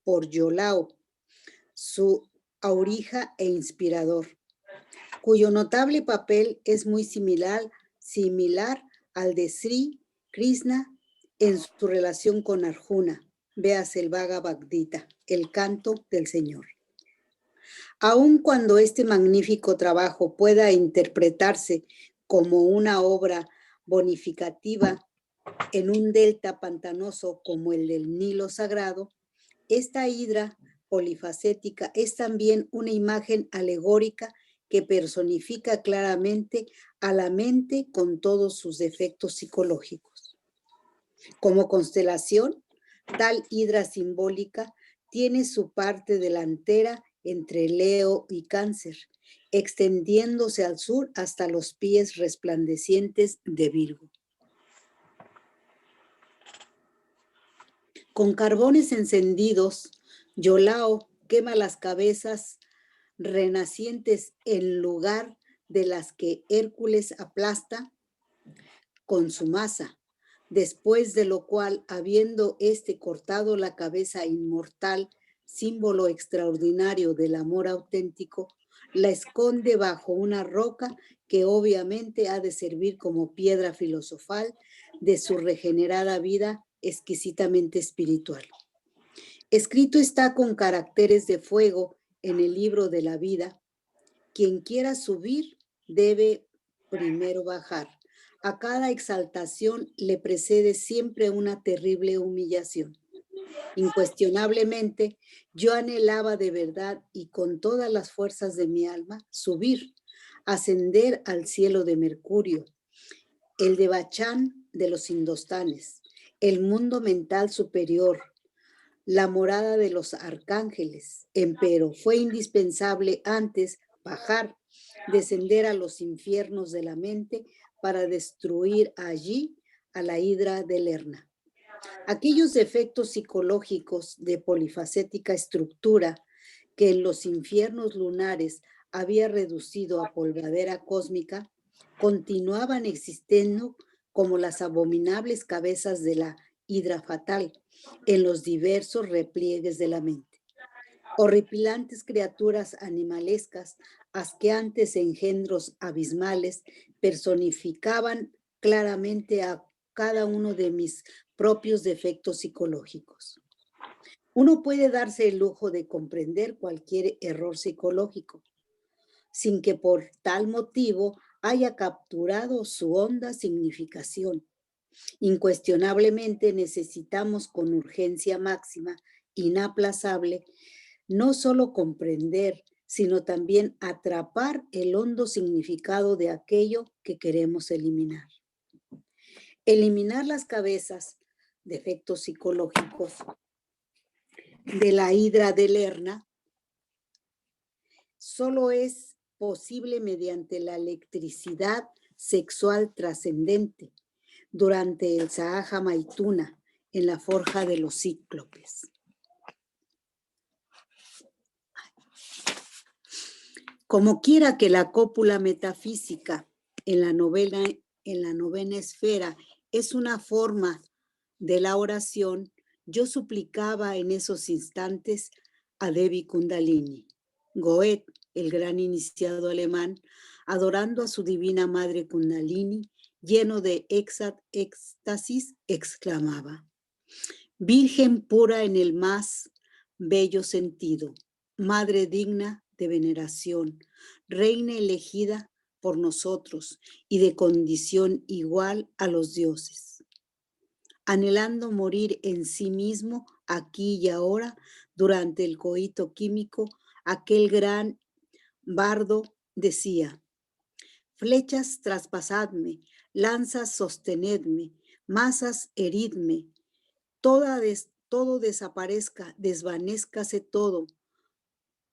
por Yolao, su aurija e inspirador, cuyo notable papel es muy similar al de Sri Krishna en su relación con Arjuna. Véase el Bhagavad Gita, el canto del Señor. Aun cuando este magnífico trabajo pueda interpretarse como una obra bonificativa en un delta pantanoso como el del Nilo Sagrado, esta hidra polifacética es también una imagen alegórica que personifica claramente a la mente con todos sus defectos psicológicos. Como constelación, tal hidra simbólica tiene su parte delantera entre Leo y Cáncer, extendiéndose al sur hasta los pies resplandecientes de Virgo. Con carbones encendidos, Yolao quema las cabezas renacientes en lugar de las que Hércules aplasta con su masa, después de lo cual, habiendo cortado la cabeza inmortal, símbolo extraordinario del amor auténtico, la esconde bajo una roca que obviamente ha de servir como piedra filosofal de su regenerada vida exquisitamente espiritual. Escrito está con caracteres de fuego en el libro de la vida: quien quiera subir debe primero bajar. A cada exaltación le precede siempre una terrible humillación. Incuestionablemente, yo anhelaba de verdad y con todas las fuerzas de mi alma subir, ascender al cielo de Mercurio, el de Bachán de los Indostanes, el mundo mental superior, la morada de los arcángeles. Empero fue indispensable antes bajar, descender a los infiernos de la mente para destruir allí a la hidra de Lerna. Aquellos efectos psicológicos de polifacética estructura que en los infiernos lunares había reducido a polvadera cósmica, continuaban existiendo como las abominables cabezas de la hidra fatal en los diversos repliegues de la mente. Horripilantes criaturas animalescas, asqueantes engendros abismales, personificaban claramente a cada uno de mis propios defectos psicológicos. Uno puede darse el lujo de comprender cualquier error psicológico, sin que por tal motivo haya capturado su honda significación. Incuestionablemente necesitamos con urgencia máxima, inaplazable, no solo comprender, sino también atrapar el hondo significado de aquello que queremos eliminar. Eliminar las cabezas, defectos psicológicos de la hidra de Lerna, solo es posible mediante la electricidad sexual trascendente durante el Sahaja Maituna en la forja de los cíclopes. Como quiera que la cópula metafísica en la novena esfera es una forma de la oración, yo suplicaba en esos instantes a Devi Kundalini. Goethe, el gran iniciado alemán, adorando a su divina madre Kundalini, lleno de éxtasis, exclamaba: Virgen pura en el más bello sentido, madre digna de veneración, reina elegida por nosotros y de condición igual a los dioses. Anhelando morir en sí mismo, aquí y ahora, durante el coito químico, aquel gran bardo decía: flechas traspasadme, lanzas sostenedme, masas heridme, todo desaparezca, desvanézcase todo,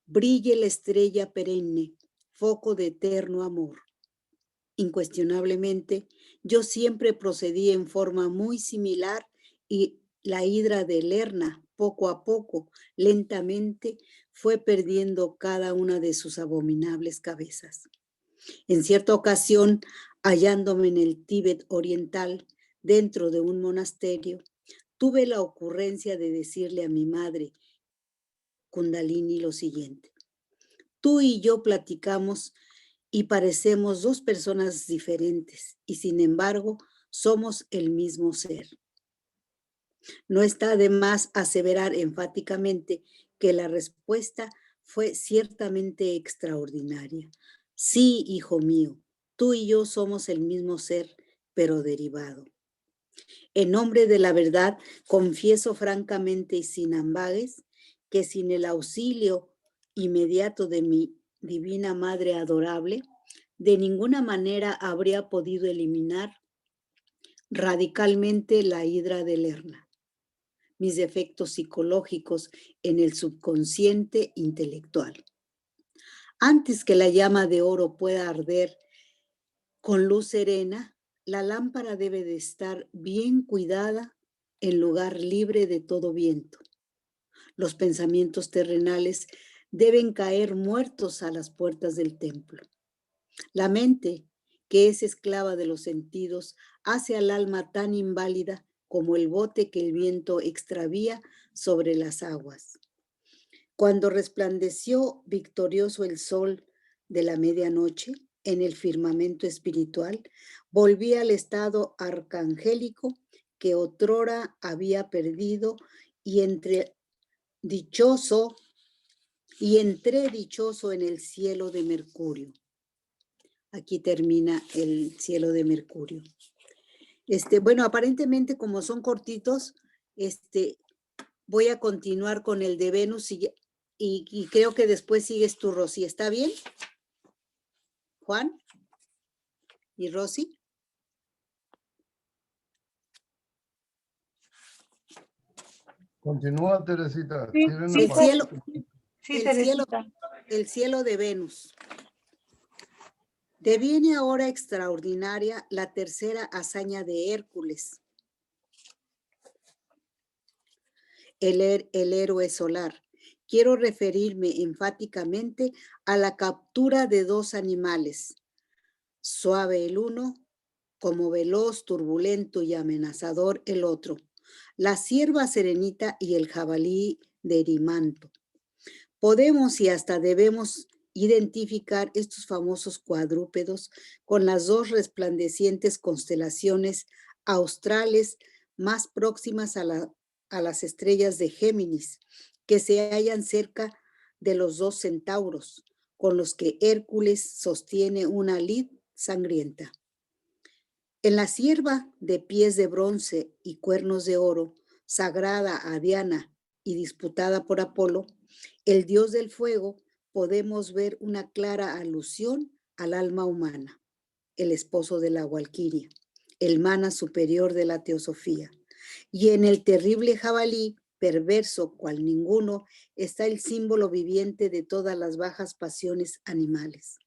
brille la estrella perenne, foco de eterno amor. Incuestionablemente, yo siempre procedí en forma muy similar y la hidra de Lerna, poco a poco, lentamente, fue perdiendo cada una de sus abominables cabezas. En cierta ocasión, hallándome en el Tíbet oriental, dentro de un monasterio, tuve la ocurrencia de decirle a mi madre Kundalini lo siguiente. Tú y yo platicamos y parecemos dos personas diferentes y sin embargo somos el mismo ser. No está de más aseverar enfáticamente que la respuesta fue ciertamente extraordinaria. Sí, hijo mío, tú y yo somos el mismo ser, pero derivado. En nombre de la verdad, confieso francamente y sin ambages que sin el auxilio inmediato de mi divina Madre adorable, de ninguna manera habría podido eliminar radicalmente la hidra de Lerna, mis defectos psicológicos en el subconsciente intelectual. Antes que la llama de oro pueda arder con luz serena, la lámpara debe de estar bien cuidada en lugar libre de todo viento. Los pensamientos terrenales deben caer muertos a las puertas del templo. La mente, que es esclava de los sentidos, hace al alma tan inválida como el bote que el viento extravía sobre las aguas. Cuando resplandeció victorioso el sol de la medianoche en el firmamento espiritual, volví al estado arcangélico que otrora había perdido y entré dichoso en el cielo de Mercurio. Aquí termina el cielo de Mercurio. Bueno, aparentemente como son cortitos, voy a continuar con el de Venus y creo que después sigues tú, Rosy. ¿Está bien? Juan y Rosy. Continúa, Teresita. Sí, El cielo, sí, Teresita. El cielo de Venus. Deviene ahora extraordinaria la tercera hazaña de Hércules, el héroe solar. Quiero referirme enfáticamente a la captura de dos animales, suave el uno, como veloz, turbulento y amenazador el otro, la cierva serenita y el jabalí de Erimanto. Podemos y hasta debemos identificar estos famosos cuadrúpedos con las dos resplandecientes constelaciones australes más próximas a las estrellas de Géminis, que se hallan cerca de los dos centauros, con los que Hércules sostiene una lid sangrienta. En la cierva de pies de bronce y cuernos de oro, sagrada a Diana y disputada por Apolo, el dios del fuego, podemos ver una clara alusión al alma humana, el esposo de la Valquiria, el mana superior de la teosofía. Y en el terrible jabalí, perverso cual ninguno, está el símbolo viviente de todas las bajas pasiones animales.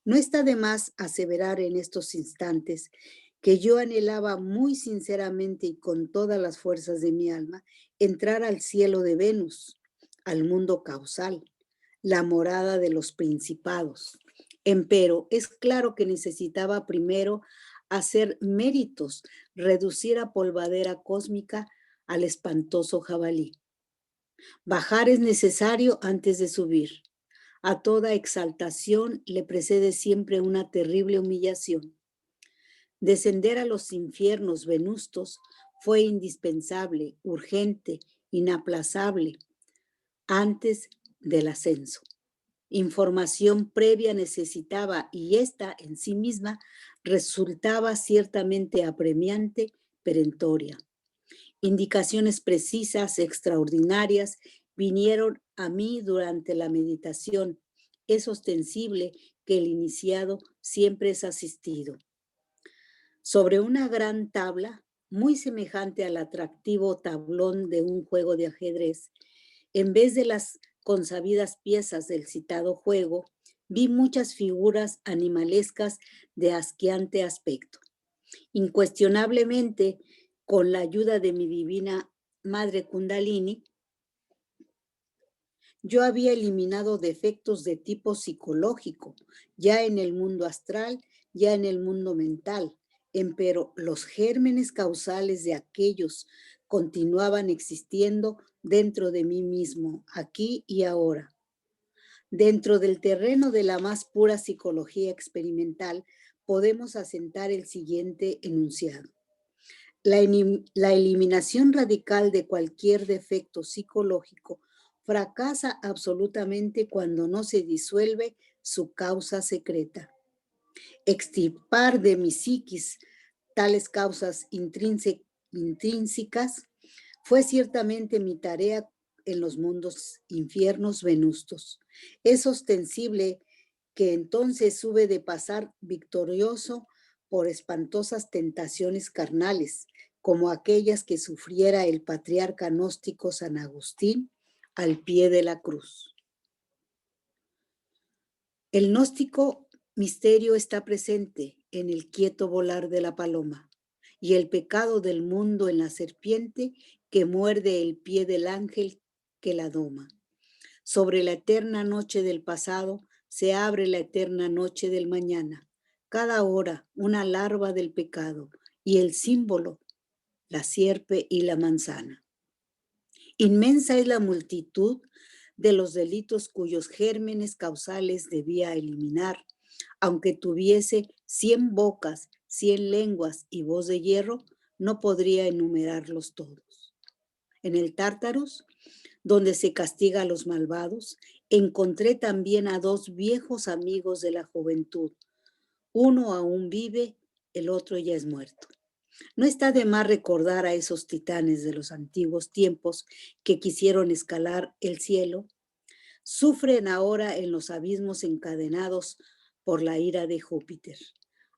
No está de más aseverar en estos instantes que yo anhelaba muy sinceramente y con todas las fuerzas de mi alma entrar al cielo de Venus, al mundo causal, la morada de los principados. Empero es claro que necesitaba primero hacer méritos, reducir a polvadera cósmica al espantoso jabalí. Bajar es necesario antes de subir. A toda exaltación le precede siempre una terrible humillación. Descender a los infiernos venustos fue indispensable, urgente, inaplazable, antes del ascenso. Información previa necesitaba y esta en sí misma resultaba ciertamente apremiante, perentoria. Indicaciones precisas, extraordinarias, vinieron a mí durante la meditación. Es ostensible que el iniciado siempre es asistido. Sobre una gran tabla, muy semejante al atractivo tablón de un juego de ajedrez, en vez de las consabidas piezas del citado juego, vi muchas figuras animalescas de asqueante aspecto. Incuestionablemente, con la ayuda de mi divina Madre Kundalini, yo había eliminado defectos de tipo psicológico, ya en el mundo astral, ya en el mundo mental, empero los gérmenes causales de aquellos continuaban existiendo dentro de mí mismo, aquí y ahora. Dentro del terreno de la más pura psicología experimental, podemos asentar el siguiente enunciado. La eliminación radical de cualquier defecto psicológico fracasa absolutamente cuando no se disuelve su causa secreta. Extirpar de mi psiquis tales causas intrínsecas fue ciertamente mi tarea en los mundos infiernos venustos. Es ostensible que entonces hube de pasar victorioso por espantosas tentaciones carnales, como aquellas que sufriera el patriarca gnóstico San Agustín al pie de la cruz. El gnóstico misterio está presente en el quieto volar de la paloma y el pecado del mundo en la serpiente que muerde el pie del ángel que la doma. Sobre la eterna noche del pasado se abre la eterna noche del mañana. Cada hora una larva del pecado y el símbolo, la sierpe y la manzana. Inmensa es la multitud de los delitos cuyos gérmenes causales debía eliminar, aunque tuviese 100 bocas, 100 lenguas y voz de hierro, no podría enumerarlos todos. En el Tártaros, donde se castiga a los malvados, encontré también a 2 viejos amigos de la juventud. Uno aún vive, el otro ya es muerto. No está de más recordar a esos titanes de los antiguos tiempos que quisieron escalar el cielo. Sufren ahora en los abismos encadenados por la ira de Júpiter.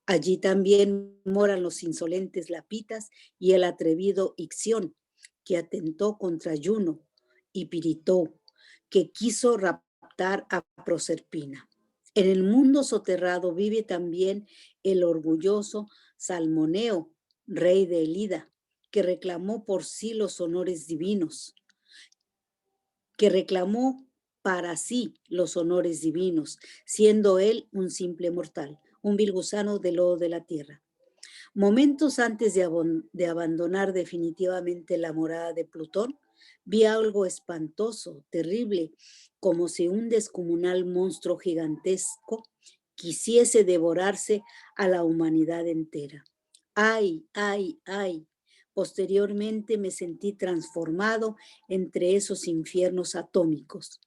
Allí también moran los insolentes Lapitas y el atrevido Ixión, que atentó contra Juno, y Piritó, que quiso raptar a Proserpina. En el mundo soterrado vive también el orgulloso Salmoneo, rey de Elida, que reclamó por sí los honores divinos, que reclamó para sí los honores divinos, siendo él un simple mortal, un vil gusano de lodo de la tierra. Momentos antes de abandonar definitivamente la morada de Plutón, vi algo espantoso, terrible, como si un descomunal monstruo gigantesco quisiese devorarse a la humanidad entera. ¡Ay, ay, ay! Posteriormente me sentí transformado entre esos infiernos atómicos.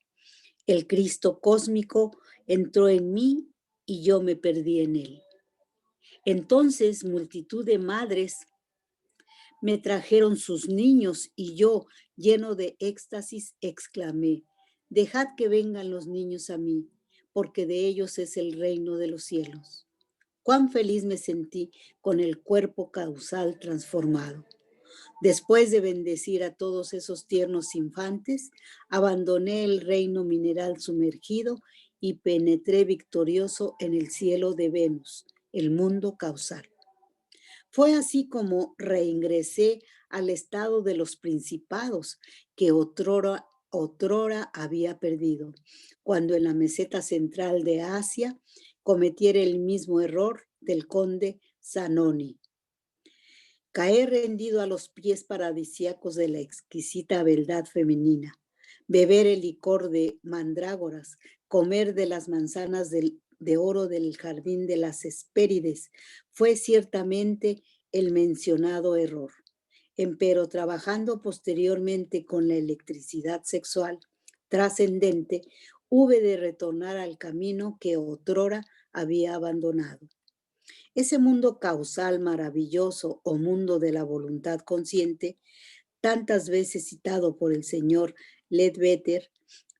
El Cristo cósmico entró en mí y yo me perdí en él. Entonces, multitud de madres me trajeron sus niños y yo, lleno de éxtasis, exclamé: dejad que vengan los niños a mí, porque de ellos es el reino de los cielos. Cuán feliz me sentí con el cuerpo causal transformado. Después de bendecir a todos esos tiernos infantes, abandoné el reino mineral sumergido y penetré victorioso en el cielo de Venus, el mundo causal. Fue así como reingresé al estado de los principados que otrora había perdido, cuando en la meseta central de Asia cometiera el mismo error del conde Zanoni. Caer rendido a los pies paradisíacos de la exquisita beldad femenina, beber el licor de mandrágoras, comer de las manzanas de oro del jardín de las Hespérides, fue ciertamente el mencionado error. Empero trabajando posteriormente con la electricidad sexual trascendente, hube de retornar al camino que otrora había abandonado. Ese mundo causal maravilloso o mundo de la voluntad consciente, tantas veces citado por el señor Ledbetter,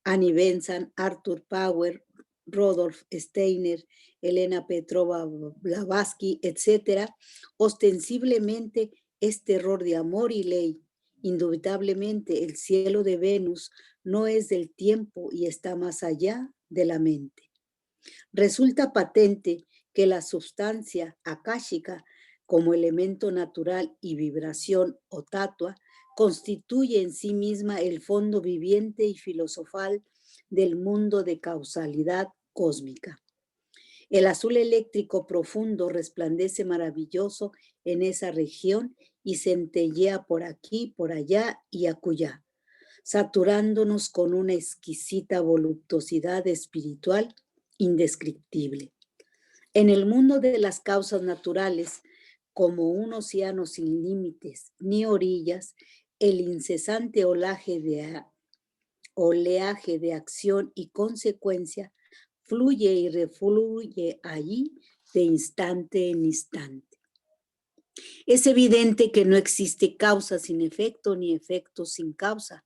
Annie Benson, Arthur Power, Rodolf Steiner, Elena Petrova Blavatsky, etc., ostensiblemente es terror de amor y ley. Indubitablemente el cielo de Venus no es del tiempo y está más allá de la mente. Resulta patente que la sustancia akáshica como elemento natural y vibración o tatua constituye en sí misma el fondo viviente y filosofal del mundo de causalidad cósmica. El azul eléctrico profundo resplandece maravilloso en esa región y centellea por aquí, por allá y acullá. saturándonos con una exquisita voluptuosidad espiritual indescriptible. En el mundo de las causas naturales, como un océano sin límites ni orillas, el incesante oleaje de acción y consecuencia fluye y refluye allí de instante en instante. Es evidente que no existe causa sin efecto ni efecto sin causa.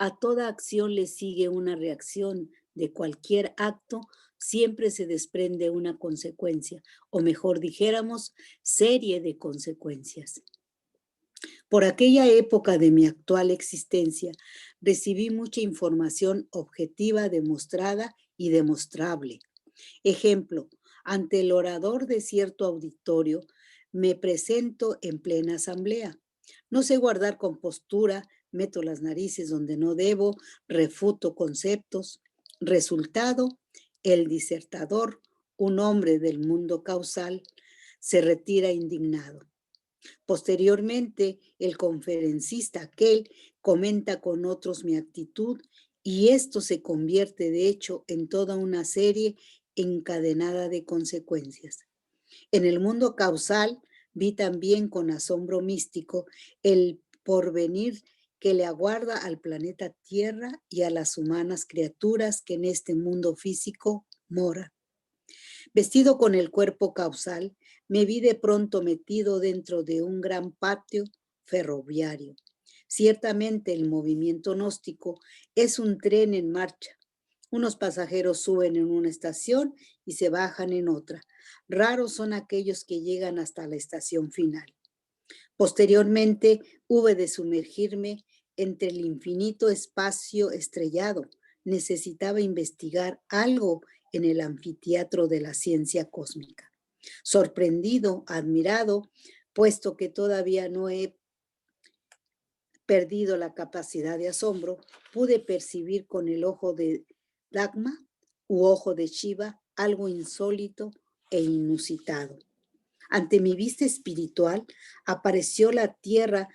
A toda acción le sigue una reacción. De cualquier acto siempre se desprende una consecuencia, o mejor dijéramos, serie de consecuencias. Por aquella época de mi actual existencia, recibí mucha información objetiva, demostrada y demostrable. Ejemplo, ante el orador de cierto auditorio, me presento en plena asamblea. No sé guardar compostura, meto las narices donde no debo, refuto conceptos. Resultado, el disertador, un hombre del mundo causal, se retira indignado. Posteriormente, el conferencista aquel comenta con otros mi actitud y esto se convierte de hecho en toda una serie encadenada de consecuencias. En el mundo causal vi también con asombro místico el porvenir que le aguarda al planeta Tierra y a las humanas criaturas que en este mundo físico moran. Vestido con el cuerpo causal, me vi de pronto metido dentro de un gran patio ferroviario. Ciertamente el movimiento gnóstico es un tren en marcha. Unos pasajeros suben en una estación y se bajan en otra. Raros son aquellos que llegan hasta la estación final. Posteriormente, hube de sumergirme entre el infinito espacio estrellado. Necesitaba investigar algo en el anfiteatro de la ciencia cósmica. Sorprendido, admirado, puesto que todavía no he perdido la capacidad de asombro, pude percibir con el ojo de Dagma u ojo de Shiva algo insólito e inusitado. Ante mi vista espiritual apareció la tierra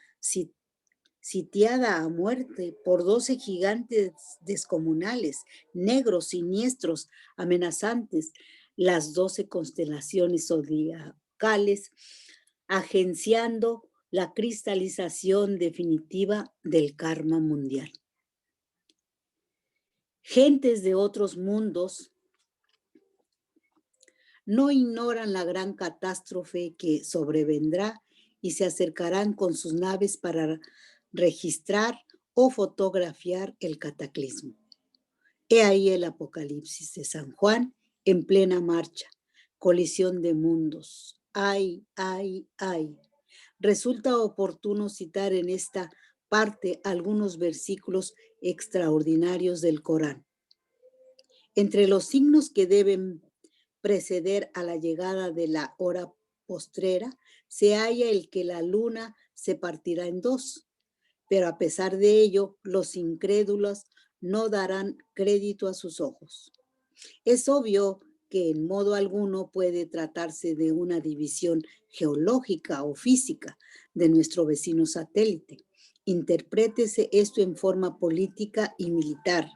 sitiada a muerte por 12 gigantes descomunales, negros, siniestros, amenazantes, las 12 constelaciones zodiacales, agenciando la cristalización definitiva del karma mundial. Gentes de otros mundos no ignoran la gran catástrofe que sobrevendrá y se acercarán con sus naves para registrar o fotografiar el cataclismo. He ahí el Apocalipsis de San Juan en plena marcha, colisión de mundos. ¡Ay, ay, ay! Resulta oportuno citar en esta parte algunos versículos extraordinarios del Corán. Entre los signos que deben preceder a la llegada de la hora postrera, se halla el que la luna se partirá en dos, pero a pesar de ello, los incrédulos no darán crédito a sus ojos. Es obvio que en modo alguno puede tratarse de una división geológica o física de nuestro vecino satélite. Interprétese esto en forma política y militar.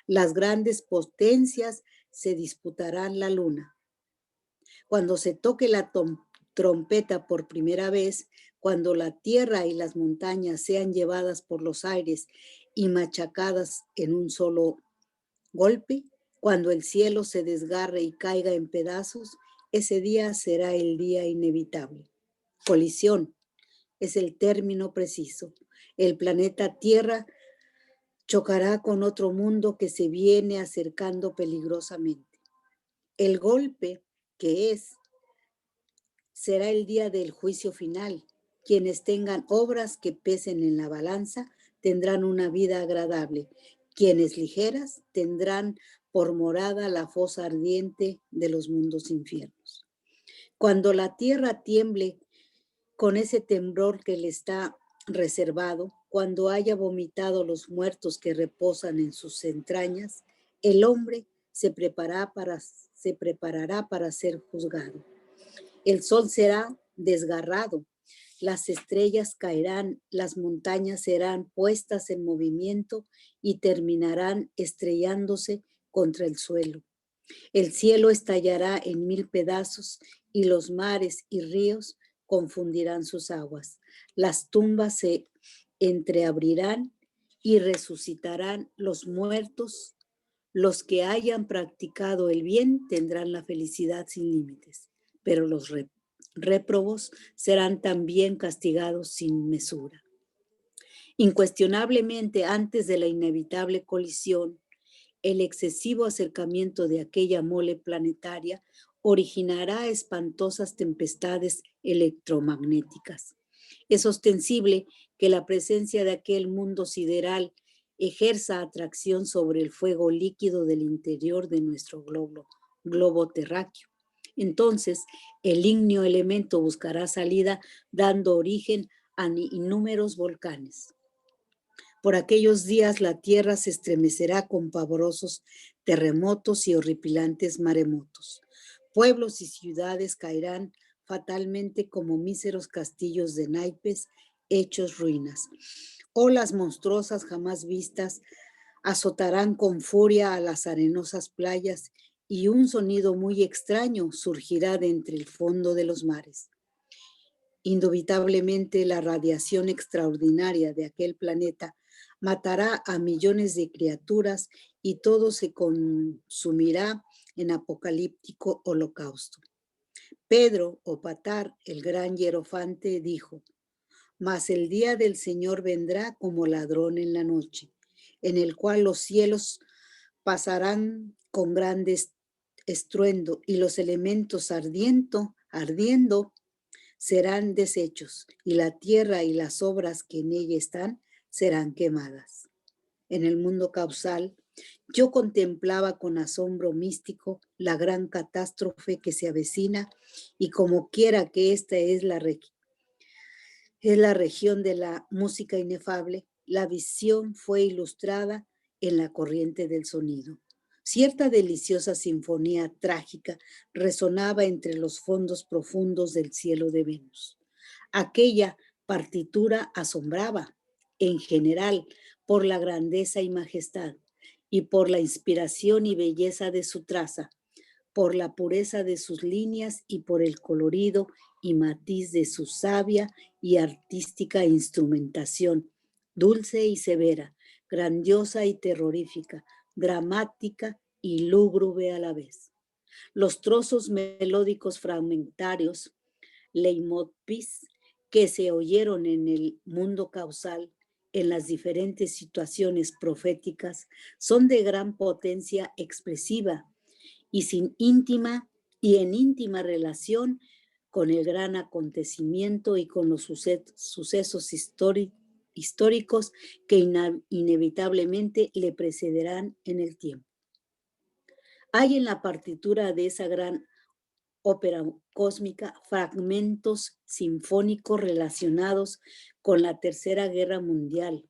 Las grandes potencias se disputarán la luna. Cuando se toque la trompeta por primera vez, cuando la tierra y las montañas sean llevadas por los aires y machacadas en un solo golpe, cuando el cielo se desgarre y caiga en pedazos, ese día será el día inevitable. Colisión es el término preciso. El planeta Tierra chocará con otro mundo que se viene acercando peligrosamente. El golpe que será el día del juicio final. Quienes tengan obras que pesen en la balanza tendrán una vida agradable. Quienes ligeras tendrán por morada la fosa ardiente de los mundos infiernos. Cuando la tierra tiemble con ese temblor que le está reservado, cuando haya vomitado los muertos que reposan en sus entrañas, el hombre se preparará para ser juzgado. El sol será desgarrado las estrellas caerán, las montañas serán puestas en movimiento y terminarán estrellándose contra el suelo. El cielo estallará en 1000 pedazos y los mares y ríos confundirán sus aguas. Las tumbas se entreabrirán y resucitarán los muertos. Los que hayan practicado el bien tendrán la felicidad sin límites, pero los réprobos serán también castigados sin mesura. Incuestionablemente, antes de la inevitable colisión, el excesivo acercamiento de aquella mole planetaria originará espantosas tempestades electromagnéticas. Es ostensible que la presencia de aquel mundo sideral ejerza atracción sobre el fuego líquido del interior de nuestro globo terráqueo. Entonces, el ígneo elemento buscará salida dando origen a inúmeros volcanes. Por aquellos días la tierra se estremecerá con pavorosos terremotos y horripilantes maremotos. Pueblos y ciudades caerán fatalmente como míseros castillos de naipes hechos ruinas. Olas monstruosas jamás vistas azotarán con furia a las arenosas playas y un sonido muy extraño surgirá de entre el fondo de los mares. Indubitablemente la radiación extraordinaria de aquel planeta matará a millones de criaturas y todo se consumirá en apocalíptico holocausto. Pedro o Patar, el gran hierofante, dijo: mas el día del Señor vendrá como ladrón en la noche, en el cual los cielos pasarán con grande estruendo y los elementos ardiendo serán deshechos, y la tierra y las obras que en ella están serán quemadas. En el mundo causal, yo contemplaba con asombro místico la gran catástrofe que se avecina, y como quiera que esta es la región de la música inefable, la visión fue ilustrada en la corriente del sonido. Cierta deliciosa sinfonía trágica resonaba entre los fondos profundos del cielo de Venus. Aquella partitura asombraba, en general, por la grandeza y majestad, y por la inspiración y belleza de su traza, por la pureza de sus líneas y por el colorido y matiz de su sabia y artística instrumentación, dulce y severa, grandiosa y terrorífica, dramática y lúgubre a la vez. Los trozos melódicos fragmentarios, leitmotivs, que se oyeron en el mundo causal, en las diferentes situaciones proféticas, son de gran potencia expresiva y en íntima relación con el gran acontecimiento y con los sucesos históricos que inevitablemente le precederán en el tiempo. Hay en la partitura de esa gran ópera cósmica fragmentos sinfónicos relacionados con la Tercera Guerra Mundial,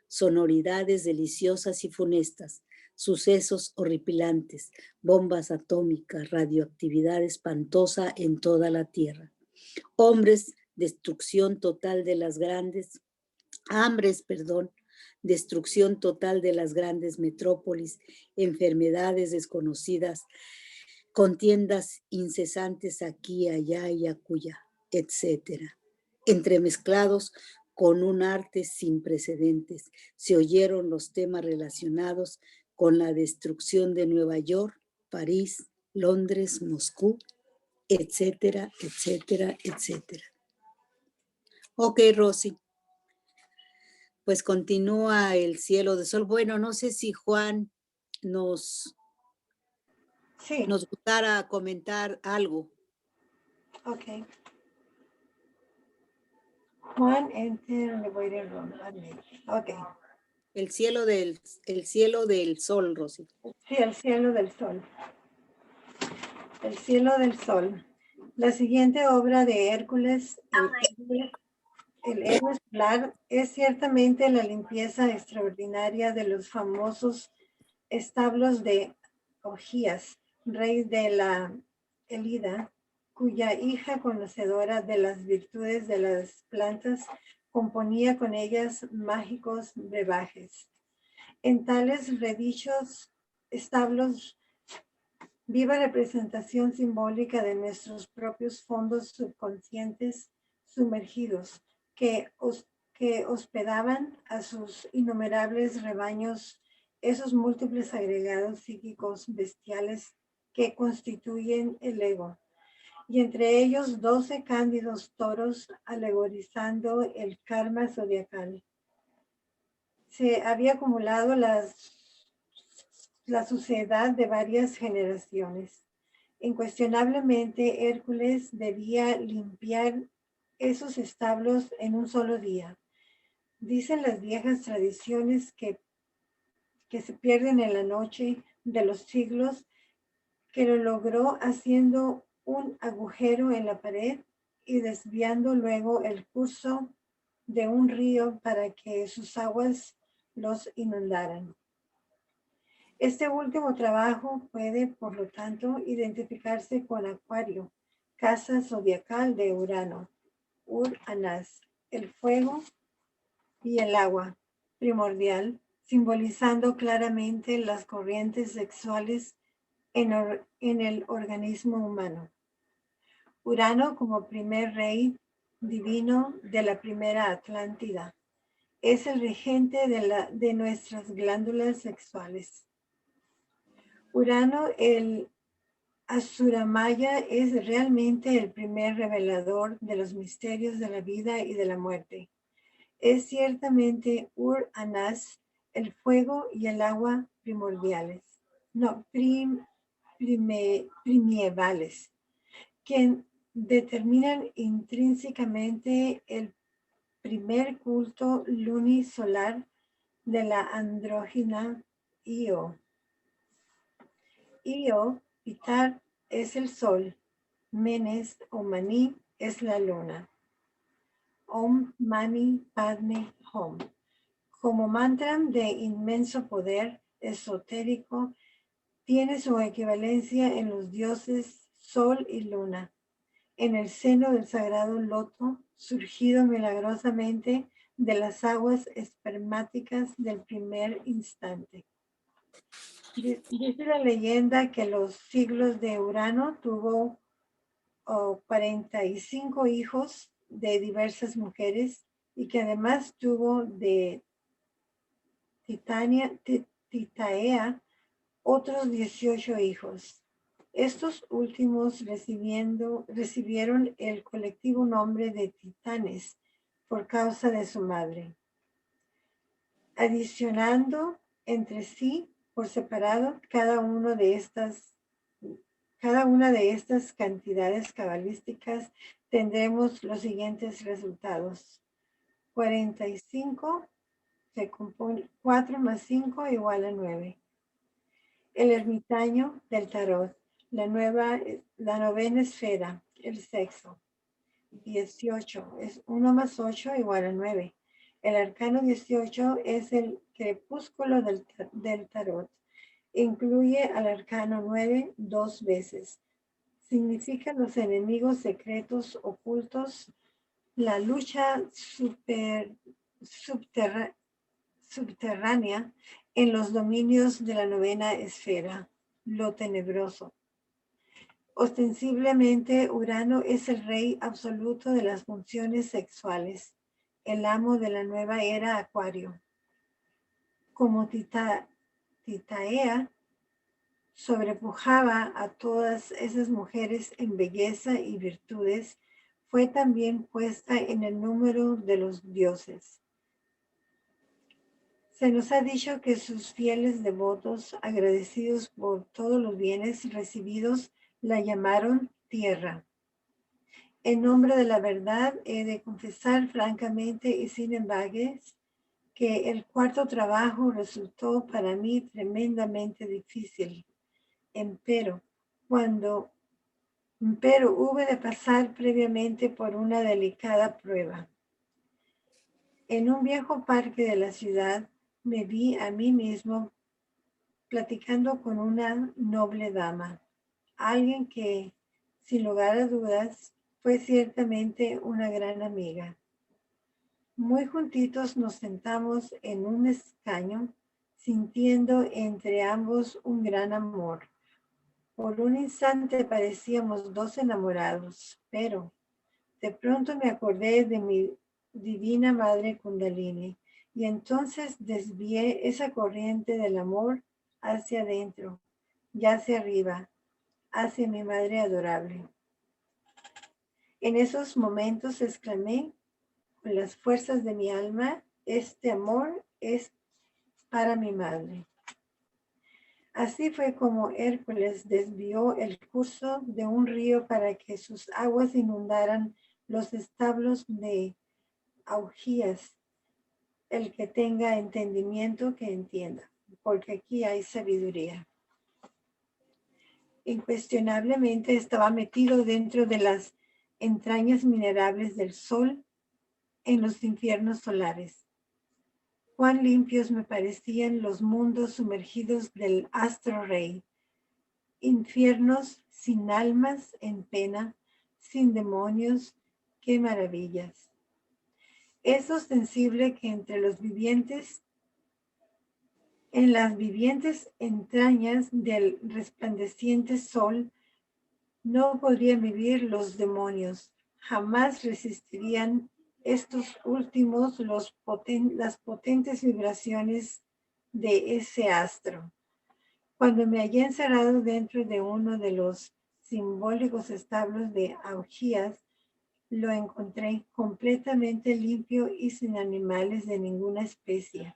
sonoridades deliciosas y funestas, sucesos horripilantes, bombas atómicas, radioactividad espantosa en toda la Tierra, destrucción total de las grandes metrópolis, enfermedades desconocidas, contiendas incesantes aquí, allá y acullá, etcétera. Entremezclados con un arte sin precedentes, se oyeron los temas relacionados con la destrucción de Nueva York, París, Londres, Moscú, etcétera, etcétera, etcétera. Ok, Rosy. Pues continúa el cielo de sol. Bueno, no sé si Juan nos gustara comentar algo. Ok. Juan, enter the waiting room. Ok. El cielo del sol, Rosy. Sí, el cielo del sol. El cielo del sol. La siguiente obra de Hércules, el héroe estelar, es ciertamente la limpieza extraordinaria de los famosos establos de Ogías, rey de la Elida, cuya hija conocedora de las virtudes de las plantas componía con ellas mágicos brebajes. En tales redichos establos, viva representación simbólica de nuestros propios fondos subconscientes sumergidos que hospedaban a sus innumerables rebaños, esos múltiples agregados psíquicos bestiales que constituyen el ego, y entre ellos 12 cándidos toros alegorizando el karma zodiacal. Se había acumulado la suciedad de varias generaciones. Incuestionablemente, Hércules debía limpiar esos establos en un solo día. Dicen las viejas tradiciones que se pierden en la noche de los siglos, que lo logró haciendo un agujero en la pared y desviando luego el curso de un río para que sus aguas los inundaran. Este último trabajo puede, por lo tanto, identificarse con Acuario, casa zodiacal de Urano, Ur-Anás, el fuego y el agua primordial, simbolizando claramente las corrientes sexuales en el organismo humano. Urano como primer rey divino de la primera Atlántida, es el regente de nuestras glándulas sexuales. Urano, el Asuramaya, es realmente el primer revelador de los misterios de la vida y de la muerte. Es ciertamente Ur-Anás, el fuego y el agua primordiales, primievales, quien determinan intrínsecamente el primer culto lunisolar de la andrógina Io. Io, Pitar, es el sol, Menes o Maní es la luna. Om Mani Padme Hum. Como mantra de inmenso poder esotérico, tiene su equivalencia en los dioses Sol y Luna, en el seno del sagrado loto, surgido milagrosamente de las aguas espermáticas del primer instante. Dice la leyenda que los siglos de Urano tuvo 45 hijos de diversas mujeres y que además tuvo de Titaea otros 18 hijos. Estos últimos recibieron el colectivo nombre de titanes por causa de su madre. Adicionando entre sí por separado cada una de estas cantidades cabalísticas, tendremos los siguientes resultados. 45 se compone, 4 más 5 igual a 9. El ermitaño del tarot, la novena esfera, el sexo. 18 es 1 más 8 igual a 9. El arcano 18 es el crepúsculo del tarot. Incluye al arcano 9 2 veces. Significa los enemigos secretos ocultos, la lucha subterránea en los dominios de la novena esfera, lo tenebroso. Ostensiblemente, Urano es el rey absoluto de las funciones sexuales, el amo de la nueva era Acuario. Como Titaea sobrepujaba a todas esas mujeres en belleza y virtudes, fue también puesta en el número de los dioses. Se nos ha dicho que sus fieles devotos, agradecidos por todos los bienes recibidos, la llamaron tierra. En nombre de la verdad, he de confesar francamente y sin embargues que el cuarto trabajo resultó para mí tremendamente difícil. Empero hube de pasar previamente por una delicada prueba. En un viejo parque de la ciudad me vi a mí mismo platicando con una noble dama, alguien que Sin lugar a dudas, fue ciertamente una gran amiga. Muy juntitos nos sentamos en un escaño, sintiendo entre ambos un gran amor. Por un instante parecíamos dos enamorados, pero de pronto me acordé de mi divina madre Kundalini y entonces desvié esa corriente del amor hacia adentro y hacia arriba, hacia mi madre adorable. En esos momentos exclamé con las fuerzas de mi alma, este amor es para mi madre. Así fue como Hércules desvió el curso de un río para que sus aguas inundaran los establos de Augías. El que tenga entendimiento, que entienda, porque aquí hay sabiduría. Incuestionablemente estaba metido dentro de las entrañas minerables del sol en los infiernos solares. Cuán limpios me parecían los mundos sumergidos del astro rey, infiernos sin almas en pena, sin demonios, qué maravillas. Es ostensible que entre los vivientes, en las vivientes entrañas del resplandeciente sol, no podrían vivir los demonios, jamás resistirían estos últimos las potentes vibraciones de ese astro. Cuando me hallé encerrado dentro de uno de los simbólicos establos de Augías, lo encontré completamente limpio y sin animales de ninguna especie.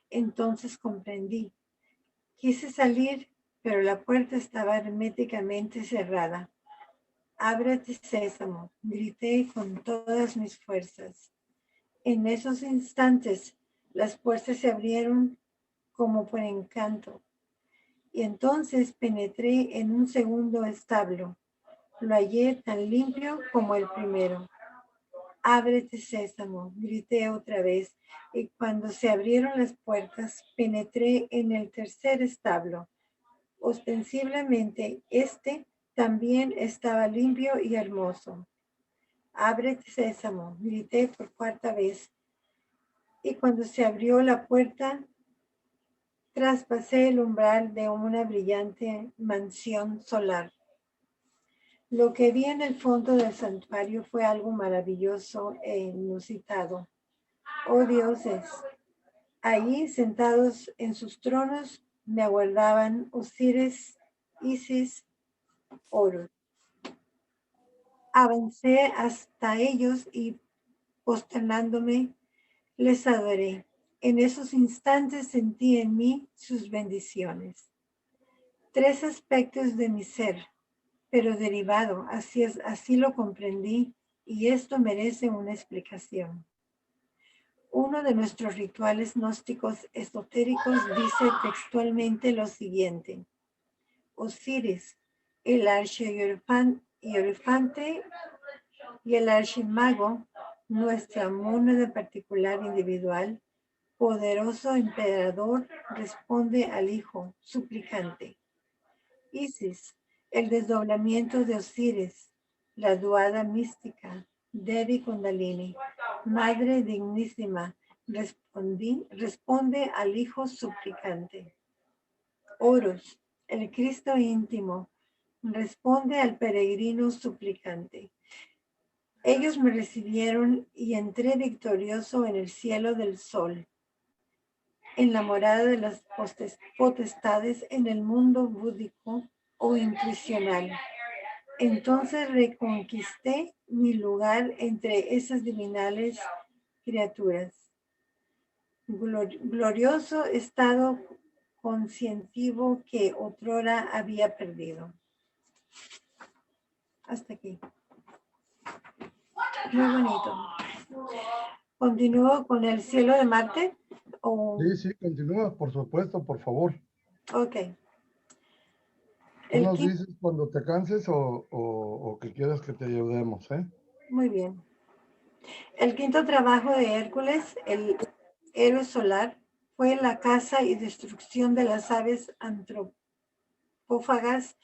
Entonces comprendí. Quise salir, pero la puerta estaba herméticamente cerrada. Ábrete, sésamo, grité con todas mis fuerzas. En esos instantes, las puertas se abrieron como por encanto, y entonces penetré en un segundo establo. Lo hallé tan limpio como el primero. Ábrete, sésamo, grité otra vez, y cuando se abrieron las puertas, penetré en el tercer establo. Ostensiblemente, este también estaba limpio y hermoso. Ábrete, sésamo, grité por cuarta vez. Y cuando se abrió la puerta, traspasé el umbral de una brillante mansión solar. Lo que vi en el fondo del santuario fue algo maravilloso e inusitado. Oh dioses, allí sentados en sus tronos me aguardaban Osiris, Isis, Horus. Avancé hasta ellos y posternándome les adoré. En esos instantes sentí en mí sus bendiciones. Tres aspectos de mi ser, pero derivado, así lo comprendí, y esto merece una explicación. Uno de nuestros rituales gnósticos esotéricos dice textualmente lo siguiente: Osiris, el archihierofante y el archimago, nuestra mónada particular individual, poderoso emperador, responde al hijo suplicante. Isis, el desdoblamiento de Osiris, la duada mística, Devi Kundalini, madre dignísima, responde al hijo suplicante. Horus, el Cristo íntimo, responde al peregrino suplicante. Ellos me recibieron y entré victorioso en el cielo del sol, en la morada de las potestades en el mundo búdico o intuicional. Entonces reconquisté mi lugar entre esas divinales criaturas. Glorioso estado conscientivo que otrora había perdido. Hasta aquí. Muy bonito. ¿Continúo con el cielo de Marte? Sí, continúa, por supuesto, por favor. Ok. Tú nos dices cuando te canses o que quieras que te ayudemos, ¿eh? Muy bien. El quinto trabajo de Hércules, el héroe solar, fue la caza y destrucción de las aves antropófagas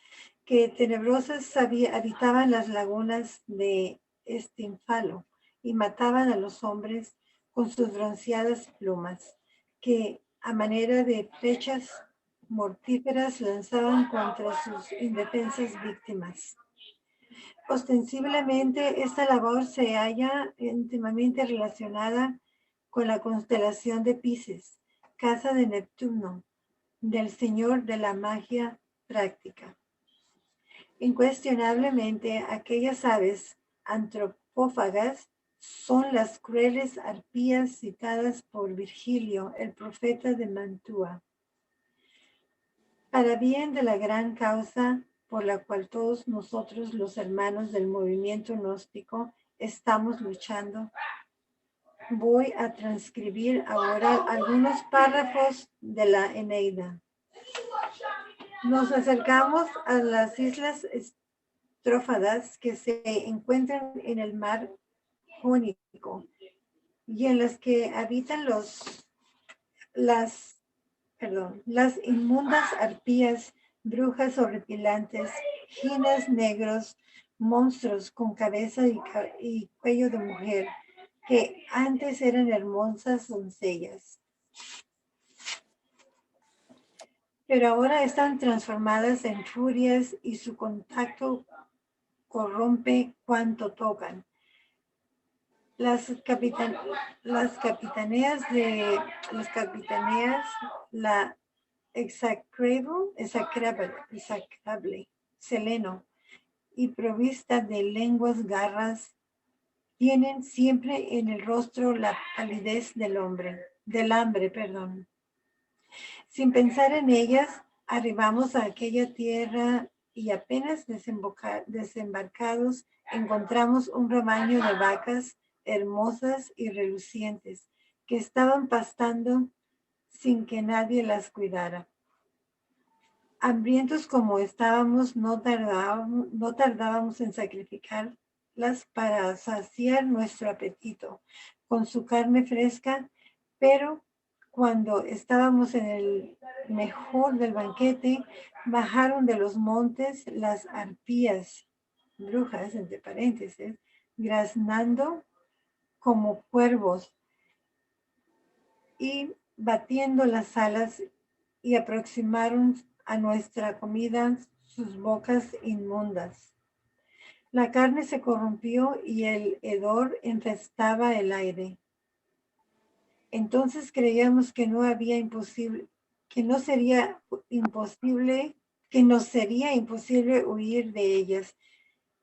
que tenebrosas habitaban las lagunas de Estinfalo y mataban a los hombres con sus bronceadas plumas, que a manera de flechas mortíferas lanzaban contra sus indefensas víctimas. Ostensiblemente, esta labor se halla íntimamente relacionada con la constelación de Piscis, casa de Neptuno, del señor de la magia práctica. Incuestionablemente, aquellas aves antropófagas son las crueles arpías citadas por Virgilio, el profeta de Mantua. Para bien de la gran causa por la cual todos nosotros, los hermanos del movimiento gnóstico, estamos luchando, voy a transcribir ahora algunos párrafos de la Eneida. Nos acercamos a las islas estrófadas que se encuentran en el mar Jónico y en las que habitan las inmundas arpías, brujas horripilantes, jinas negros, monstruos con cabeza y cuello de mujer, que antes eran hermosas doncellas, pero ahora están transformadas en furias y su contacto corrompe cuanto tocan. Las capitaneas, la execrable, Seleno, y provista de lenguas garras, tienen siempre en el rostro la palidez del hambre. Sin pensar en ellas, arribamos a aquella tierra y apenas desembarcados, encontramos un rebaño de vacas hermosas y relucientes que estaban pastando sin que nadie las cuidara. Hambrientos como estábamos, no tardábamos en sacrificarlas para saciar nuestro apetito con su carne fresca, pero cuando estábamos en el mejor del banquete, bajaron de los montes las arpías, brujas, entre paréntesis, graznando como cuervos y batiendo las alas, y aproximaron a nuestra comida sus bocas inmundas. La carne se corrompió y el hedor infestaba el aire. Entonces creíamos que nos sería imposible huir de ellas,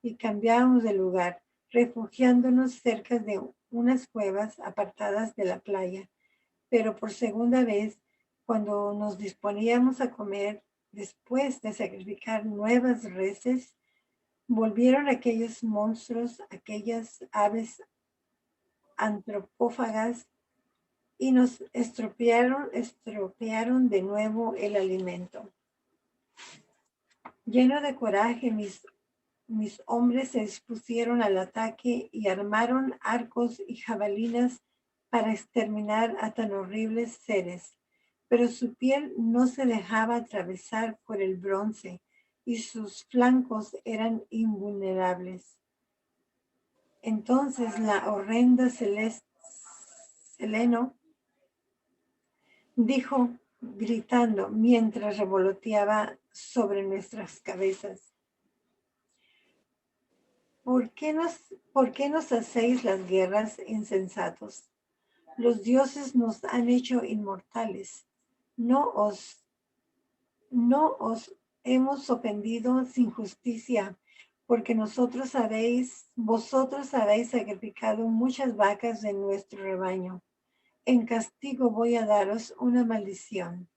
y cambiamos de lugar, refugiándonos cerca de unas cuevas apartadas de la playa. Pero por segunda vez, cuando nos disponíamos a comer, después de sacrificar nuevas reses, volvieron aquellos monstruos, aquellas aves antropófagas, y nos estropearon de nuevo el alimento. Lleno de coraje, mis hombres se dispusieron al ataque y armaron arcos y jabalinas para exterminar a tan horribles seres, pero su piel no se dejaba atravesar por el bronce y sus flancos eran invulnerables. Entonces la horrenda Seleno dijo, gritando mientras revoloteaba sobre nuestras cabezas: ¿Por qué nos hacéis las guerras, insensatos? Los dioses nos han hecho inmortales. No os hemos ofendido sin justicia, porque vosotros habéis sacrificado muchas vacas de nuestro rebaño. En castigo voy a daros una maldición.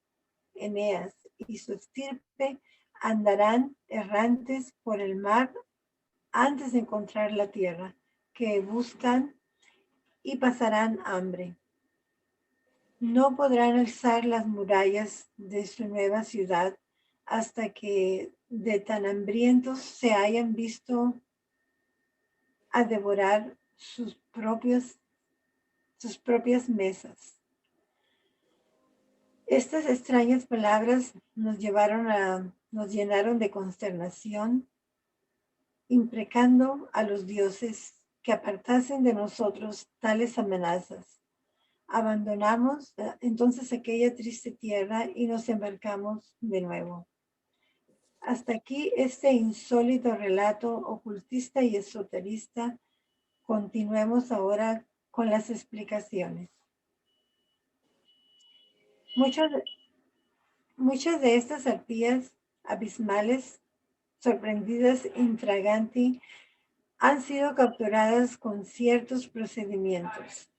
Eneas y su estirpe andarán errantes por el mar antes de encontrar la tierra que buscan, y pasarán hambre. No podrán alzar las murallas de su nueva ciudad hasta que de tan hambrientos se hayan visto a devorar sus propias mesas. Estas extrañas palabras nos llevaron a nos llenaron de consternación, imprecando a los dioses que apartasen de nosotros tales amenazas. Abandonamos entonces aquella triste tierra y nos embarcamos de nuevo. Hasta aquí este insólito relato ocultista y esoterista. Continuemos ahora con las explicaciones. Muchas de estas arpías abismales, sorprendidas infraganti, han sido capturadas con ciertos procedimientos.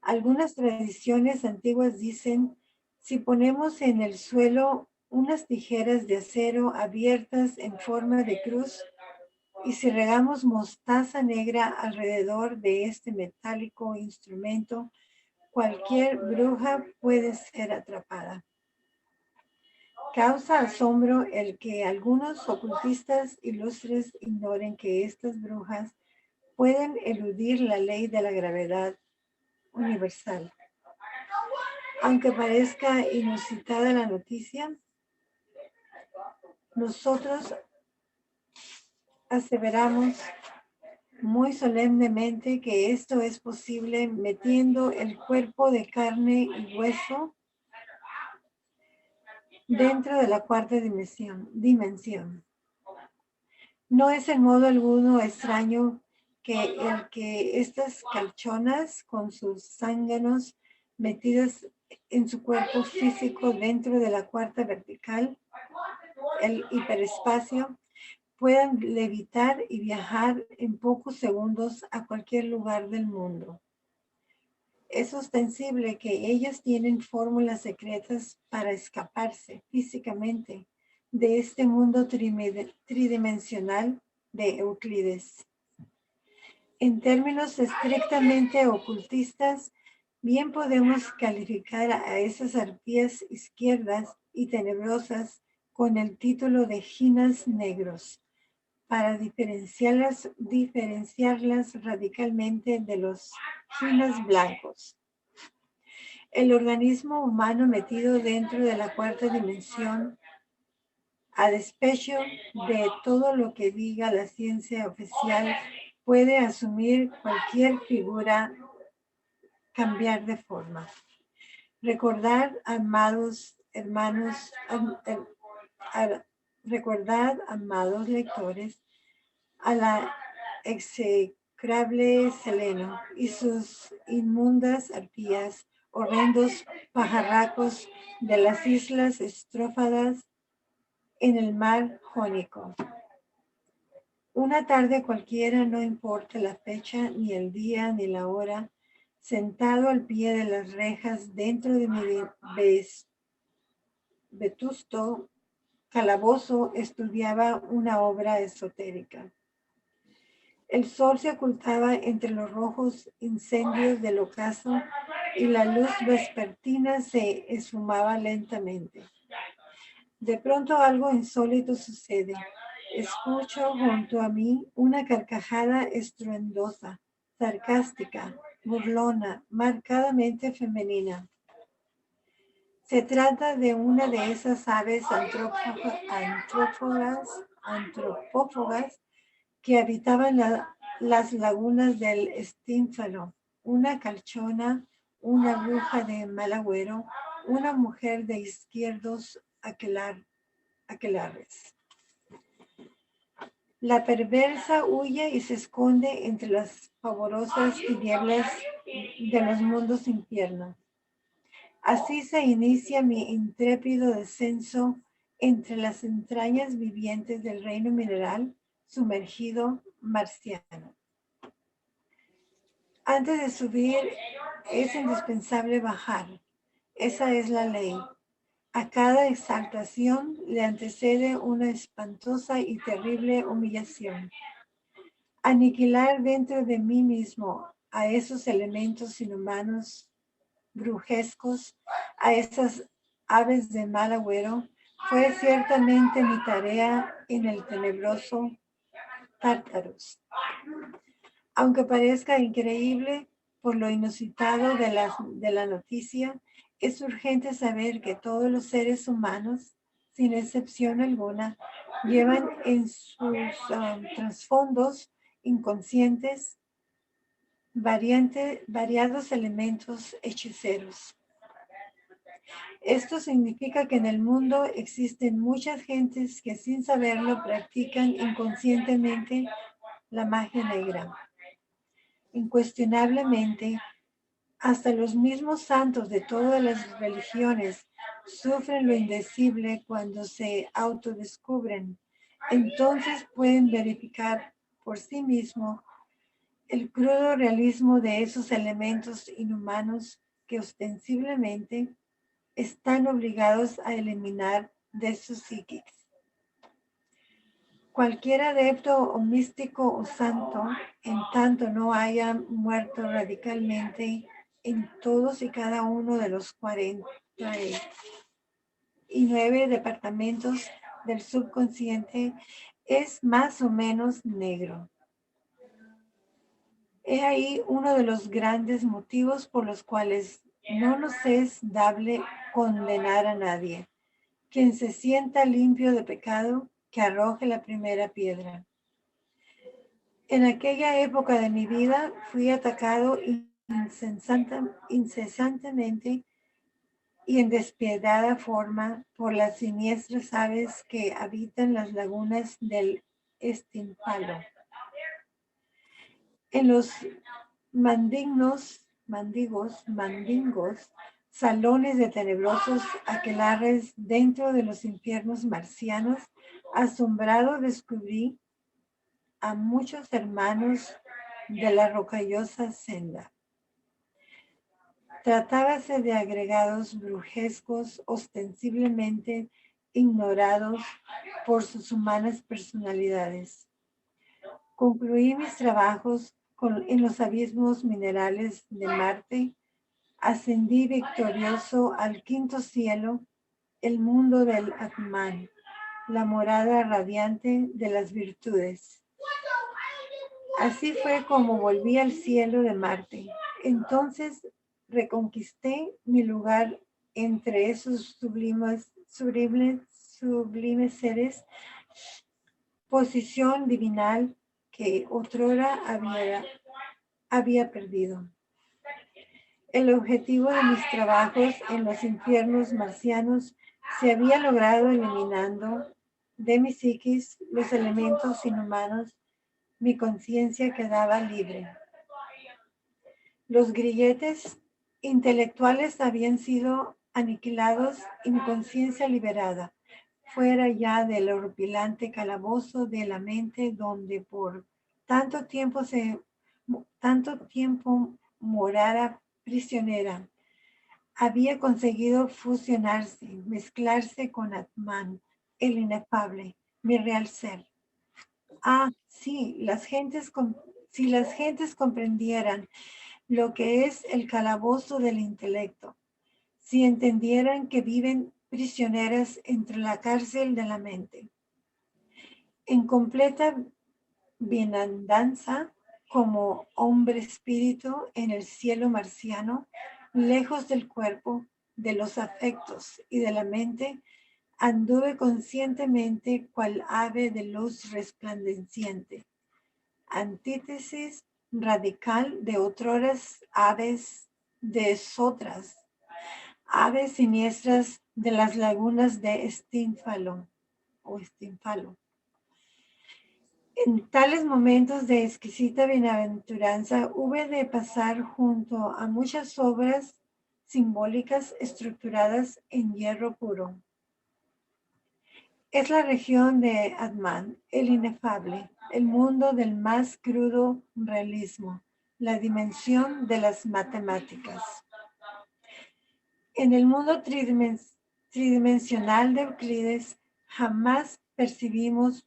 Algunas tradiciones antiguas dicen, si ponemos en el suelo unas tijeras de acero abiertas en forma de cruz y si regamos mostaza negra alrededor de este metálico instrumento, cualquier bruja puede ser atrapada. Causa asombro el que algunos ocultistas ilustres ignoren que estas brujas pueden eludir la ley de la gravedad universal. Aunque parezca inusitada la noticia, nosotros aseveramos muy solemnemente que esto es posible metiendo el cuerpo de carne y hueso dentro de la cuarta dimensión. No es en modo alguno extraño que estas calchonas con sus zánganos metidas en su cuerpo físico dentro de la cuarta vertical, el hiperespacio, puedan levitar y viajar en pocos segundos a cualquier lugar del mundo. Es ostensible que ellas tienen fórmulas secretas para escaparse físicamente de este mundo tridimensional de Euclides. En términos estrictamente ocultistas, bien podemos calificar a esas arpías izquierdas y tenebrosas con el título de jinas negros, para diferenciarlas radicalmente de los jinas blancos. El organismo humano metido dentro de la cuarta dimensión, a despecho de todo lo que diga la ciencia oficial, puede asumir cualquier figura, cambiar de forma. Recordad, amados hermanos, recordad, amados lectores, a la execrable Seleno y sus inmundas arpías, horrendos pajarracos de las islas estrófadas en el mar Jónico. Una tarde cualquiera, no importa la fecha, ni el día, ni la hora, sentado al pie de las rejas dentro de mi vetusto calabozo, estudiaba una obra esotérica. El sol se ocultaba entre los rojos incendios del ocaso y la luz vespertina se esfumaba lentamente. De pronto algo insólito sucede. Escucho junto a mí una carcajada estruendosa, sarcástica, burlona, marcadamente femenina. Se trata de una de esas aves antropófagas que habitaban las lagunas del Estínfalo, una calchona, una bruja de mal agüero, una mujer de izquierdos aquelarres. La perversa huye y se esconde entre las pavorosas tinieblas de los mundos infiernos. Así se inicia mi intrépido descenso entre las entrañas vivientes del reino mineral sumergido marciano. Antes de subir es indispensable bajar. Esa es la ley. A cada exaltación le antecede una espantosa y terrible humillación. Aniquilar dentro de mí mismo a esos elementos inhumanos, brujescos, a esas aves de mal agüero, fue ciertamente mi tarea en el tenebroso Tártaros. Aunque parezca increíble por lo inusitado de la noticia, es urgente saber que todos los seres humanos, sin excepción alguna, llevan en sus trasfondos inconscientes variados elementos hechiceros. Esto significa que en el mundo existen muchas gentes que sin saberlo practican inconscientemente la magia negra. Incuestionablemente, hasta los mismos santos de todas las religiones sufren lo indecible cuando se autodescubren. Entonces pueden verificar por sí mismos el crudo realismo de esos elementos inhumanos que ostensiblemente están obligados a eliminar de sus psiquis. Cualquier adepto o místico o santo, en tanto no haya muerto radicalmente en todos y cada uno de los 49 departamentos del subconsciente, es más o menos negro. He ahí uno de los grandes motivos por los cuales no nos es dable condenar a nadie. Quien se sienta limpio de pecado, que arroje la primera piedra. En aquella época de mi vida fui atacado incesantemente y en despiadada forma por las siniestras aves que habitan las lagunas del Estinfalo. En los mandingos, salones de tenebrosos aquelarres dentro de los infiernos marcianos, asombrado descubrí a muchos hermanos de la rocallosa senda. Tratábase de agregados brujescos ostensiblemente ignorados por sus humanas personalidades. Concluí mis trabajos en los abismos minerales de Marte, ascendí victorioso al quinto cielo, el mundo del Atman, la morada radiante de las virtudes. Así fue como volví al cielo de Marte. Entonces reconquisté mi lugar entre esos sublimes seres, posición divinal que otrora había perdido. El objetivo de mis trabajos en los infiernos marcianos se había logrado eliminando de mi psiquis los elementos inhumanos. Mi conciencia quedaba libre. Los grilletes intelectuales habían sido aniquilados y mi conciencia liberada, fuera ya del horripilante calabozo de la mente donde por tanto tiempo morara prisionera. Había conseguido fusionarse, mezclarse con Atman, el inefable, mi real ser. Ah, sí, si las gentes comprendieran lo que es el calabozo del intelecto, si entendieran que viven prisioneras entre la cárcel de la mente, en completa bienandanza como hombre espíritu en el cielo marciano, lejos del cuerpo, de los afectos y de la mente, anduve conscientemente cual ave de luz resplandeciente, antítesis radical de otroras aves de sotras, aves siniestras de las lagunas de Estinfalo. En tales momentos de exquisita bienaventuranza hube de pasar junto a muchas obras simbólicas estructuradas en hierro puro. Es la región de Atman, el inefable, el mundo del más crudo realismo, la dimensión de las matemáticas. En el mundo tridimensional de Euclides jamás percibimos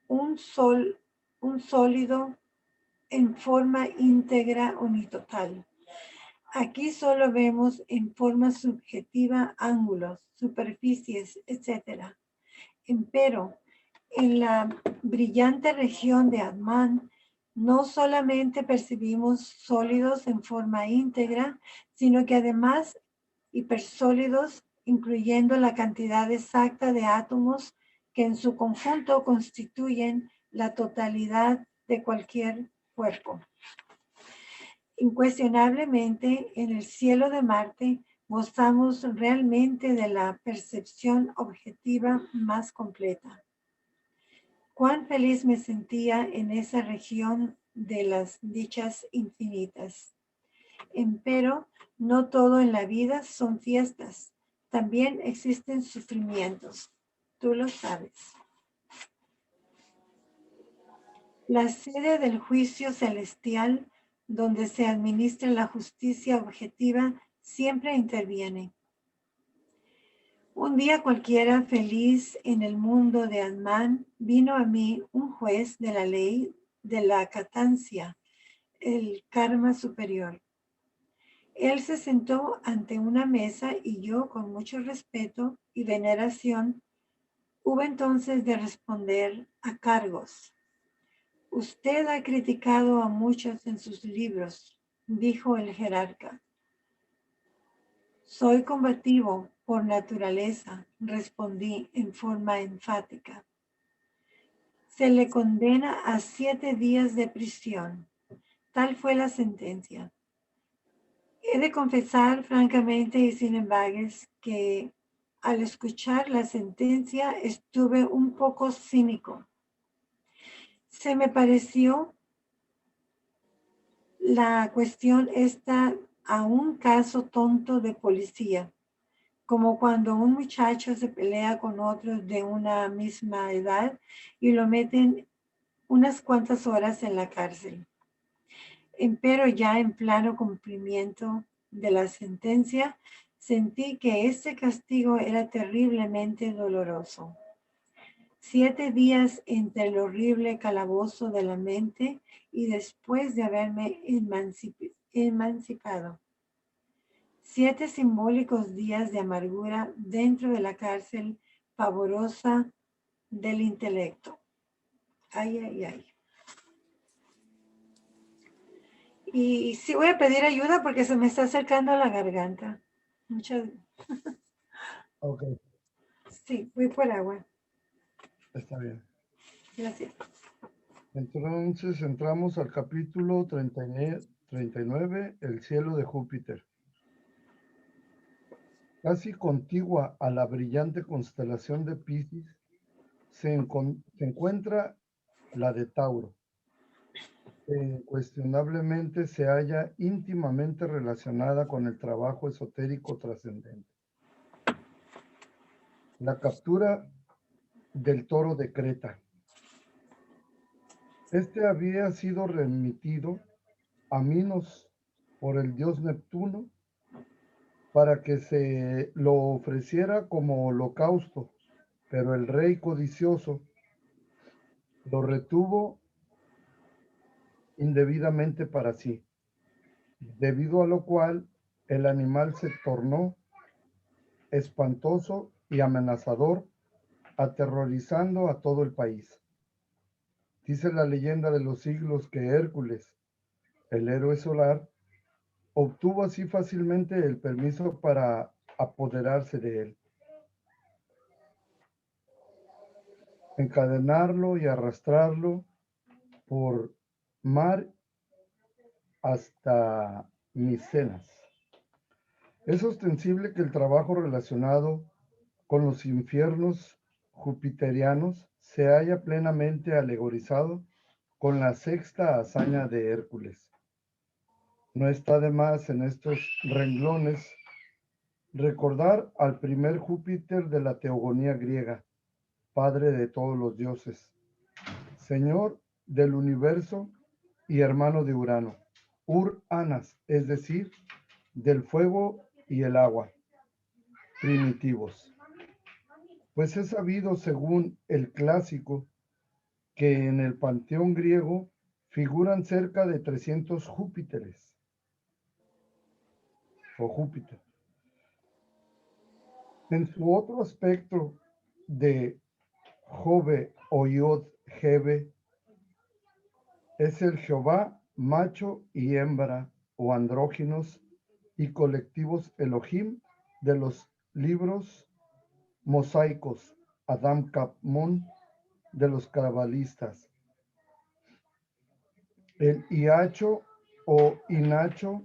un sólido en forma íntegra unitotal. Aquí solo vemos en forma subjetiva ángulos, superficies, etc. Empero, en la brillante región de Atman, no solamente percibimos sólidos en forma íntegra, sino que además hipersólidos incluyendo la cantidad exacta de átomos que en su conjunto constituyen la totalidad de cualquier cuerpo. Incuestionablemente, en el cielo de Marte gozamos realmente de la percepción objetiva más completa. Cuán feliz me sentía en esa región de las dichas infinitas. Empero, no todo en la vida son fiestas. También existen sufrimientos. Tú lo sabes. La sede del juicio celestial, donde se administra la justicia objetiva, siempre interviene. Un día cualquiera feliz en el mundo de Atman, vino a mí un juez de la ley de la catancia, el karma superior. Él se sentó ante una mesa y yo, con mucho respeto y veneración, hube entonces de responder a cargos. Usted ha criticado a muchos en sus libros, dijo el jerarca. Soy combativo por naturaleza, respondí en forma enfática. Se le condena a 7 días de prisión. Tal fue la sentencia. He de confesar francamente y sin embargues que al escuchar la sentencia estuve un poco cínico. Se me pareció la cuestión esta a un caso tonto de policía, como cuando un muchacho se pelea con otro de una misma edad y lo meten unas cuantas horas en la cárcel. Empero ya en plano cumplimiento de la sentencia, sentí que este castigo era terriblemente doloroso. 7 días entre el horrible calabozo de la mente y después de haberme emancipado. 7 simbólicos días de amargura dentro de la cárcel pavorosa del intelecto. Ay, ay, ay. Y sí voy a pedir ayuda porque se me está acercando la garganta. Muchas. Ok, Sí, voy por agua. está bien. Gracias. Entonces entramos al capítulo 39, el cielo de Júpiter. Casi contigua a la brillante constelación de Piscis, se encuentra la de Tauro, que incuestionablemente se halla íntimamente relacionada con el trabajo esotérico trascendente. La captura del toro de Creta. Este había sido remitido a Minos por el dios Neptuno para que se lo ofreciera como holocausto, pero el rey codicioso lo retuvo indebidamente para sí, debido a lo cual el animal se tornó espantoso y amenazador, aterrorizando a todo el país. Dice la leyenda de los siglos que Hércules, el héroe solar, obtuvo así fácilmente el permiso para apoderarse de él, encadenarlo y arrastrarlo por mar hasta Micenas. Es ostensible que el trabajo relacionado con los infiernos jupiterianos se haya plenamente alegorizado con la sexta hazaña de Hércules. No está de más en estos renglones recordar al primer Júpiter de la teogonía griega, padre de todos los dioses, señor del universo y hermano de Urano, Ur-Anas, es decir, del fuego y el agua, primitivos. Pues es sabido, según el clásico, que en el panteón griego figuran cerca de 300 Júpiteres, o Júpiter. En su otro aspecto de Jove o Yod-Hebe, es el Jehová macho y hembra o andróginos y colectivos Elohim de los libros mosaicos Adam Kapmon de los cabalistas. El Iacho o Inacho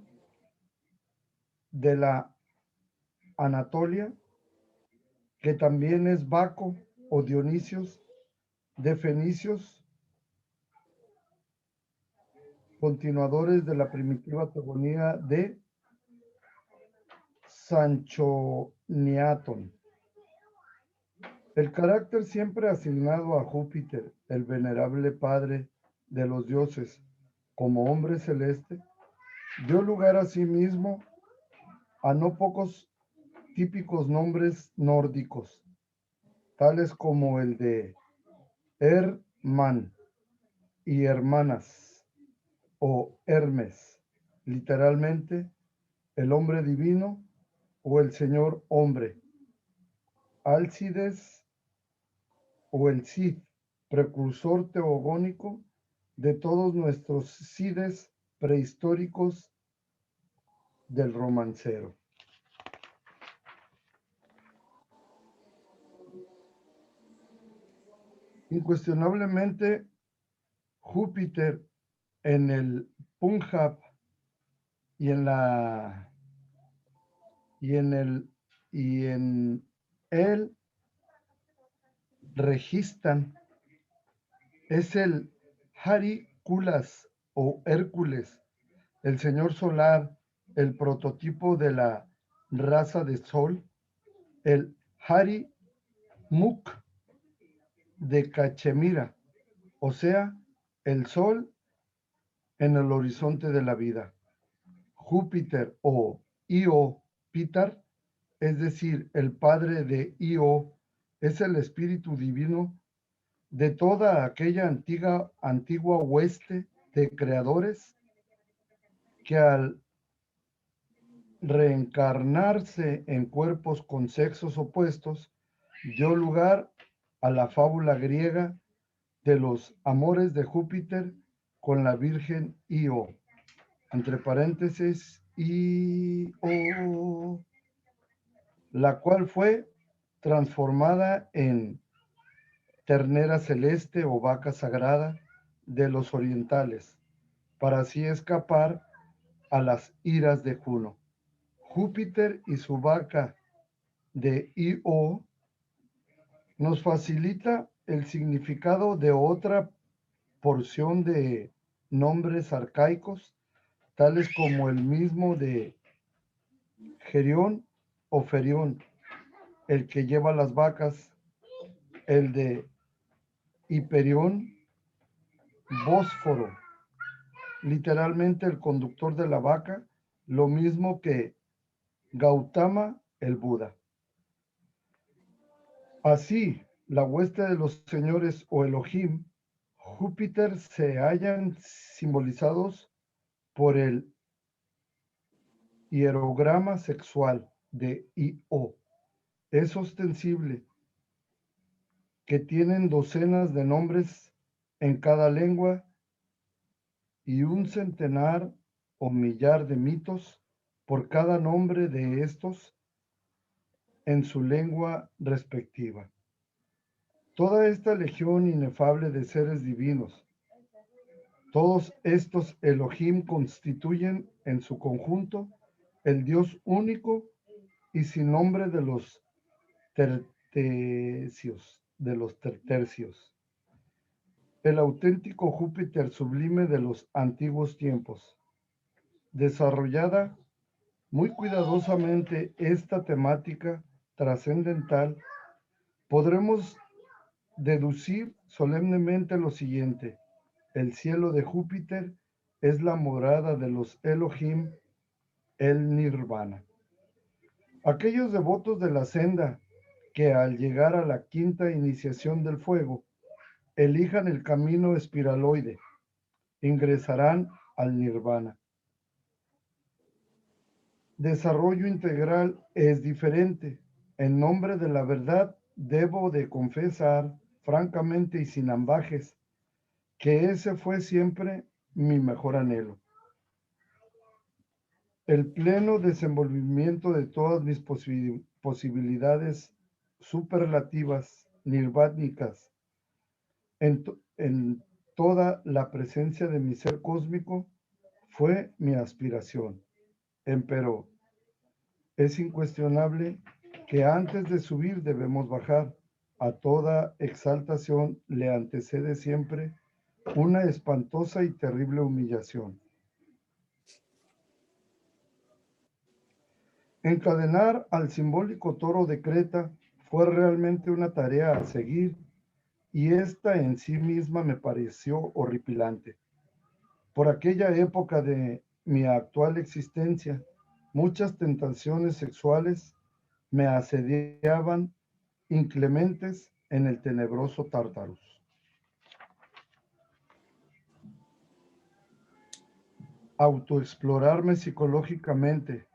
de la Anatolia, que también es Baco o Dionisios de fenicios, continuadores de la primitiva teogonía de Sanchoniaton. El carácter siempre asignado a Júpiter, el venerable padre de los dioses, como hombre celeste, dio lugar a sí mismo a no pocos típicos nombres nórdicos, tales como el de Herman y hermanas, o Hermes, literalmente el hombre divino o el señor hombre, Alcides o el Cid, precursor teogónico de todos nuestros Cides prehistóricos del romancero. Incuestionablemente, Júpiter en el Punjab y en el Rajasthan es el Hari Kulas o Hércules, el señor solar, el prototipo de la raza de Sol, el Hari Mukh de Cachemira, o sea, el Sol en el horizonte de la vida. Júpiter o Io Pitar, es decir, el padre de Io, es el espíritu divino de toda aquella antigua hueste de creadores que al reencarnarse en cuerpos con sexos opuestos, dio lugar a la fábula griega de los amores de Júpiter con la Virgen Io, entre paréntesis, Io, la cual fue transformada en ternera celeste o vaca sagrada de los orientales, para así escapar a las iras de Juno. Júpiter y su vaca de Io nos facilita el significado de otra porción de nombres arcaicos, tales como el mismo de Gerión o Ferión, el que lleva las vacas, el de Hiperión, Bósforo, literalmente el conductor de la vaca, lo mismo que Gautama, el Buda. Así, la hueste de los señores o Elohim, Júpiter, se hallan simbolizados por el hierograma sexual de Io. Es ostensible que tienen docenas de nombres en cada lengua y un centenar o millar de mitos por cada nombre de estos en su lengua respectiva. Toda esta legión inefable de seres divinos, todos estos Elohim constituyen en su conjunto el Dios único y sin nombre de los tertercios, el auténtico Júpiter sublime de los antiguos tiempos. Desarrollada muy cuidadosamente esta temática trascendental, podremos deducir solemnemente lo siguiente: el cielo de Júpiter es la morada de los Elohim, el Nirvana. Aquellos devotos de la senda que al llegar a la quinta iniciación del fuego elijan el camino espiraloide, ingresarán al Nirvana. Desarrollo integral es diferente. En nombre de la verdad, debo de confesar francamente y sin ambajes que ese fue siempre mi mejor anhelo. El pleno desenvolvimiento de todas mis posibilidades superlativas, nirvánicas, en toda la presencia de mi ser cósmico, fue mi aspiración. Empero, es incuestionable que antes de subir debemos bajar. A toda exaltación le antecede siempre una espantosa y terrible humillación. Encadenar al simbólico toro de Creta fue realmente una tarea a seguir, y esta en sí misma me pareció horripilante. Por aquella época de mi actual existencia, muchas tentaciones sexuales me asediaban inclementes en el tenebroso Tártarus. Autoexplorarme psicológicamente,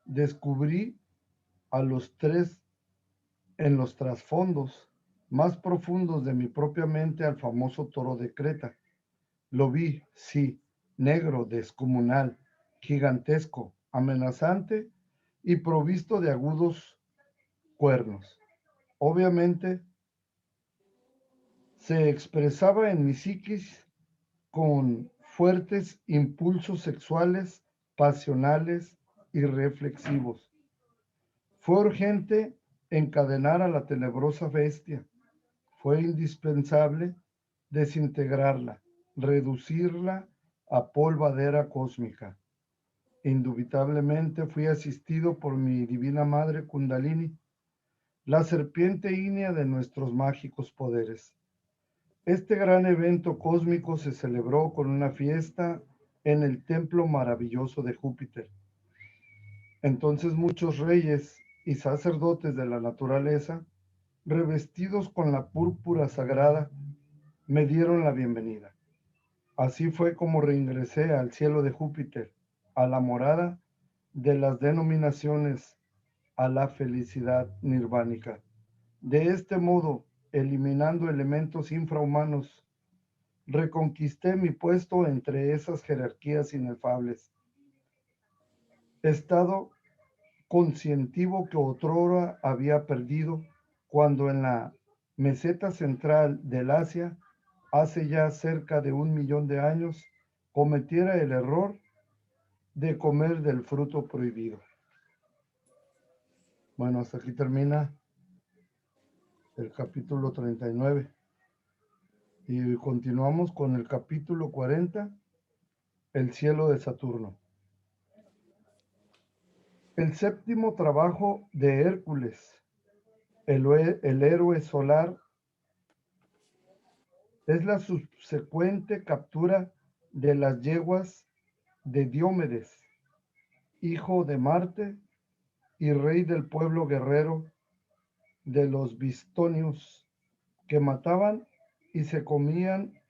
descubrí a los tres en los trasfondos más profundos de mi propia mente al famoso toro de Creta. Lo vi, sí, negro, descomunal, gigantesco, amenazante y provisto de agudos cuernos. Obviamente, se expresaba en mi psiquis con fuertes impulsos sexuales, pasionales y reflexivos. Fue urgente encadenar a la tenebrosa bestia. Fue indispensable desintegrarla, reducirla a polvadera cósmica. Indubitablemente fui asistido por mi divina madre Kundalini, la serpiente ígnea de nuestros mágicos poderes. Este gran evento cósmico se celebró con una fiesta en el templo maravilloso de Júpiter. Entonces muchos reyes y sacerdotes de la naturaleza, revestidos con la púrpura sagrada, me dieron la bienvenida. Así fue como reingresé al cielo de Júpiter, a la morada de las denominaciones, a la felicidad nirvánica. De este modo, eliminando elementos infrahumanos, reconquisté mi puesto entre esas jerarquías inefables. Estado conscientivo que otrora había perdido cuando en la meseta central del Asia, hace ya cerca de 1.000.000 de años, cometiera el error de comer del fruto prohibido. Bueno, hasta aquí termina el capítulo 39. Y continuamos con el capítulo 40, el cielo de Saturno. El séptimo trabajo de Hércules, el héroe solar, es la subsecuente captura de las yeguas de Diomedes, hijo de Marte y rey del pueblo guerrero de los Bistonios, que mataban y se comían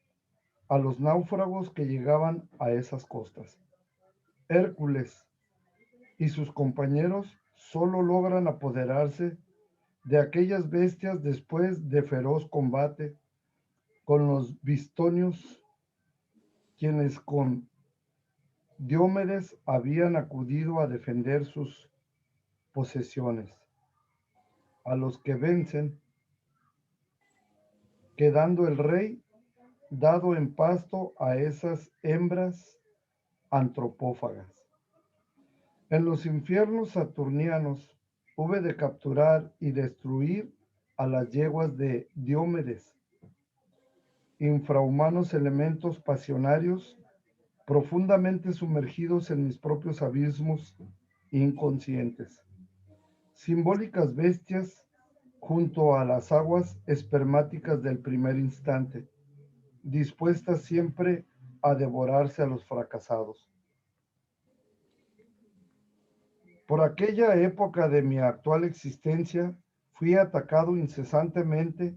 a los náufragos que llegaban a esas costas. Hércules y sus compañeros solo logran apoderarse de aquellas bestias después de feroz combate con los Bistonios, quienes con Diomedes habían acudido a defender sus posesiones, a los que vencen, quedando el rey dado en pasto a esas hembras antropófagas. En los infiernos saturnianos hube de capturar y destruir a las yeguas de Diomedes, infrahumanos elementos pasionarios profundamente sumergidos en mis propios abismos inconscientes. Simbólicas bestias junto a las aguas espermáticas del primer instante, dispuestas siempre a devorarse a los fracasados. Por aquella época de mi actual existencia, fui atacado incesantemente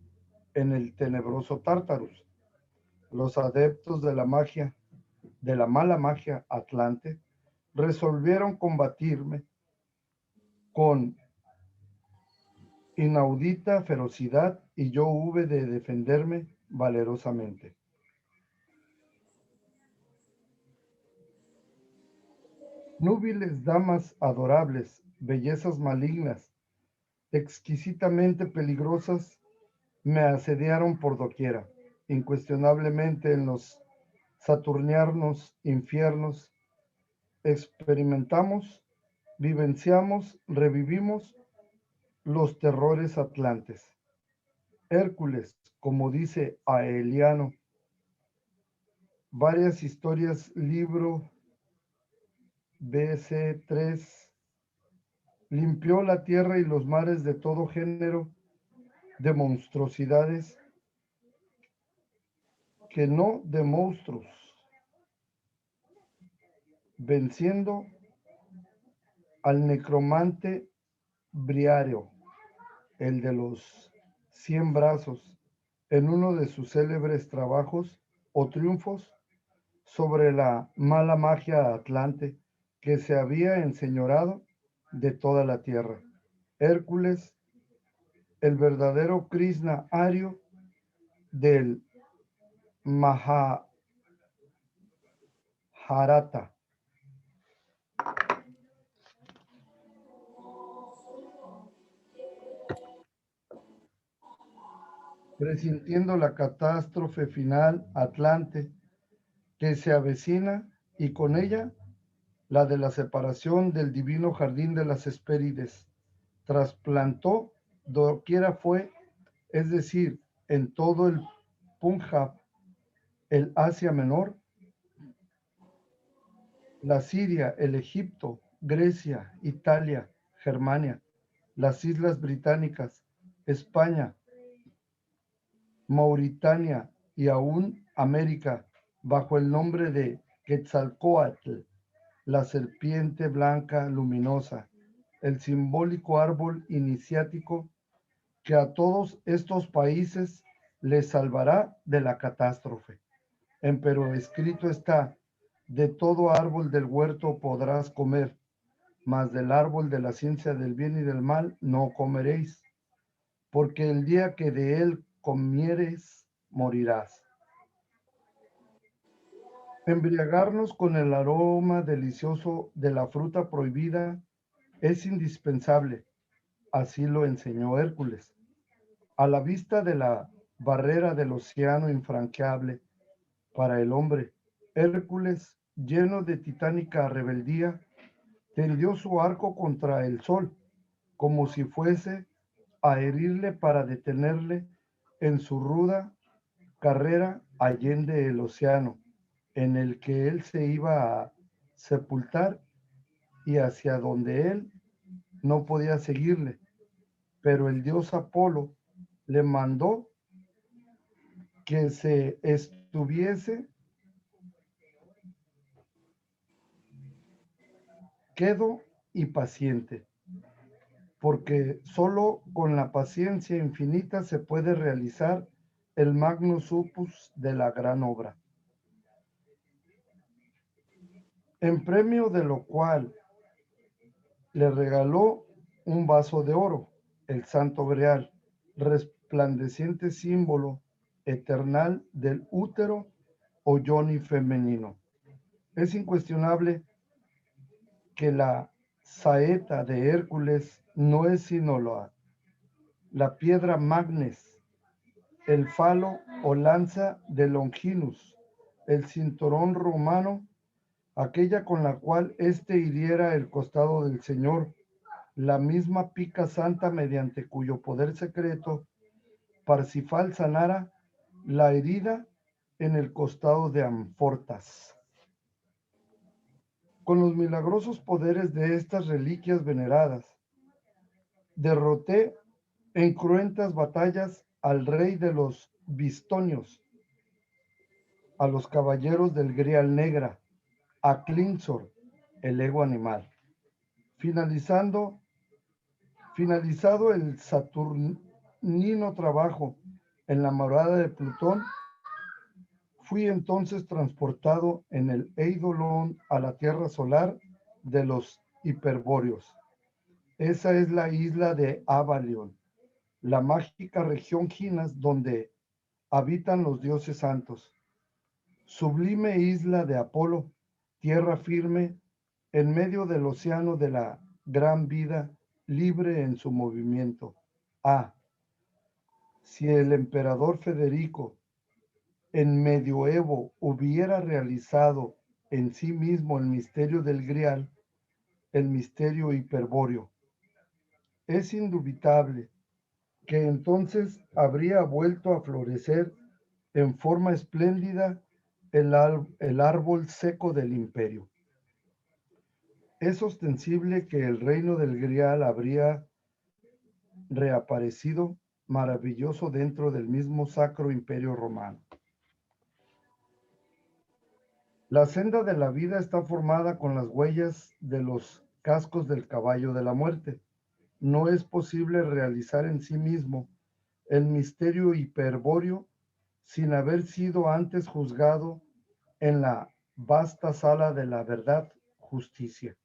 en el tenebroso Tártarus. Los adeptos de la magia, de la mala magia atlante, resolvieron combatirme con inaudita ferocidad y yo hube de defenderme valerosamente. Núbiles damas adorables, bellezas malignas, exquisitamente peligrosas me asediaron por doquiera. Incuestionablemente en los saturnianos infiernos experimentamos, vivenciamos, revivimos los terrores atlantes. Hércules, como dice Aeliano, varias historias, libro BC 3, limpió la tierra y los mares de todo género de monstruosidades, que no de monstruos, venciendo al necromante Briario, el de los 100 brazos, en uno de sus célebres trabajos o triunfos sobre la mala magia atlante que se había enseñorado de toda la tierra. Hércules, el verdadero Krishna ario del Mahabharata. Presintiendo la catástrofe final atlante que se avecina y con ella la de la separación del divino jardín de las Hespérides, trasplantó doquiera fue, es decir, en todo el Punjab, el Asia Menor, la Siria, el Egipto, Grecia, Italia, Germania, las Islas Británicas, España, Mauritania y aún América, bajo el nombre de Quetzalcóatl, la serpiente blanca luminosa, el simbólico árbol iniciático que a todos estos países les salvará de la catástrofe. Empero escrito está, de todo árbol del huerto podrás comer, mas del árbol de la ciencia del bien y del mal no comeréis, porque el día que de él comieres, morirás. Embriagarnos con el aroma delicioso de la fruta prohibida es indispensable, así lo enseñó Hércules. A la vista de la barrera del océano infranqueable para el hombre, Hércules, lleno de titánica rebeldía, tendió su arco contra el sol, como si fuese a herirle para detenerle en su ruda carrera allende el océano, en el que él se iba a sepultar y hacia donde él no podía seguirle. Pero el dios Apolo le mandó que se estuviese quedo y paciente, porque solo con la paciencia infinita se puede realizar el magnus opus de la gran obra. En premio de lo cual le regaló un vaso de oro, el Santo Grial, resplandeciente símbolo eternal del útero o yoni femenino. Es incuestionable que la saeta de Hércules no es sino la piedra magnes, el falo o lanza de Longinus, el cinturón romano, aquella con la cual éste hiriera el costado del Señor, la misma pica santa mediante cuyo poder secreto Parsifal sanara la herida en el costado de Amfortas. Con los milagrosos poderes de estas reliquias veneradas, derroté en cruentas batallas al rey de los Bistonios, a los caballeros del Grial Negra, a Klingsor, el ego animal. Finalizado el saturnino trabajo en la morada de Plutón, fui entonces transportado en el Eidolon a la tierra solar de los Hiperbóreos. Esa es la isla de Avalion, la mágica región Ginas donde habitan los dioses santos. Sublime isla de Apolo, tierra firme en medio del océano de la gran vida libre en su movimiento. A. Si el emperador Federico en medioevo hubiera realizado en sí mismo el misterio del Grial, el misterio hiperbóreo, es indubitable que entonces habría vuelto a florecer en forma espléndida el árbol seco del imperio. Es ostensible que el reino del Grial habría reaparecido maravilloso dentro del mismo sacro imperio romano. La senda de la vida está formada con las huellas de los cascos del caballo de la muerte. No es posible realizar en sí mismo el misterio hiperbóreo sin haber sido antes juzgado en la vasta sala de la verdad, justicia.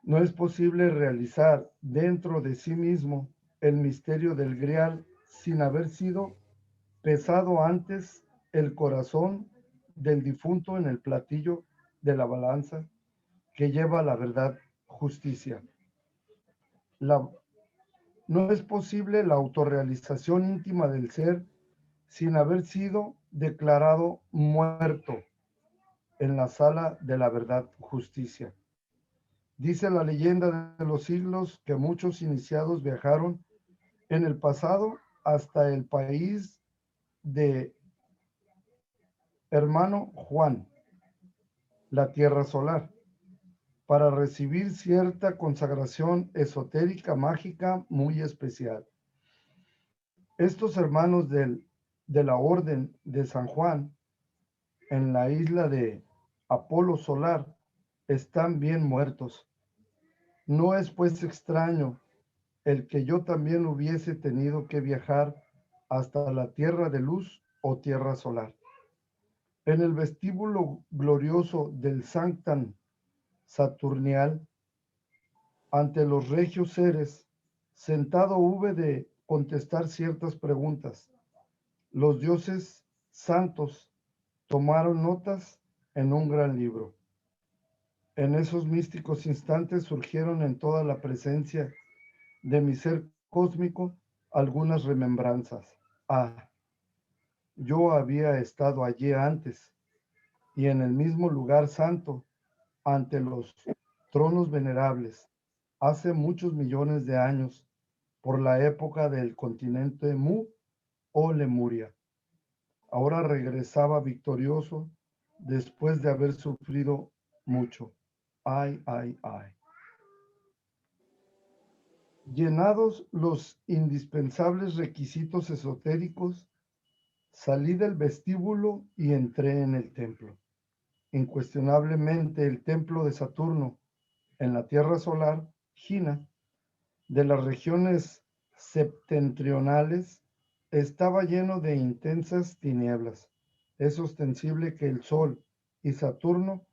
No es posible realizar dentro de sí mismo el misterio del Grial sin haber sido pesado antes el corazón del difunto en el platillo de la balanza que lleva la verdad, justicia. No es posible la autorrealización íntima del ser sin haber sido declarado muerto en la sala de la verdad, justicia. Dice la leyenda de los siglos que muchos iniciados viajaron en el pasado hasta el país de hermano Juan, la tierra solar, para recibir cierta consagración esotérica mágica muy especial. Estos hermanos de la Orden de San Juan en la isla de Apolo Solar están bien muertos. No es pues extraño el que yo también hubiese tenido que viajar hasta la tierra de luz o tierra solar. En el vestíbulo glorioso del Sanctam Saturnial, ante los regios seres, sentado hube de contestar ciertas preguntas. Los dioses santos tomaron notas en un gran libro. En esos místicos instantes surgieron en toda la presencia de mi ser cósmico algunas remembranzas. Ah, yo había estado allí antes y en el mismo lugar santo, ante los tronos venerables, hace muchos millones de años, por la época del continente Mu o Lemuria. Ahora regresaba victorioso después de haber sufrido mucho. Ay, ay, ay. Llenados los indispensables requisitos esotéricos, salí del vestíbulo y entré en el templo. Incuestionablemente el templo de Saturno en la Tierra solar, Gina, de las regiones septentrionales, estaba lleno de intensas tinieblas. Es ostensible que el Sol y Saturno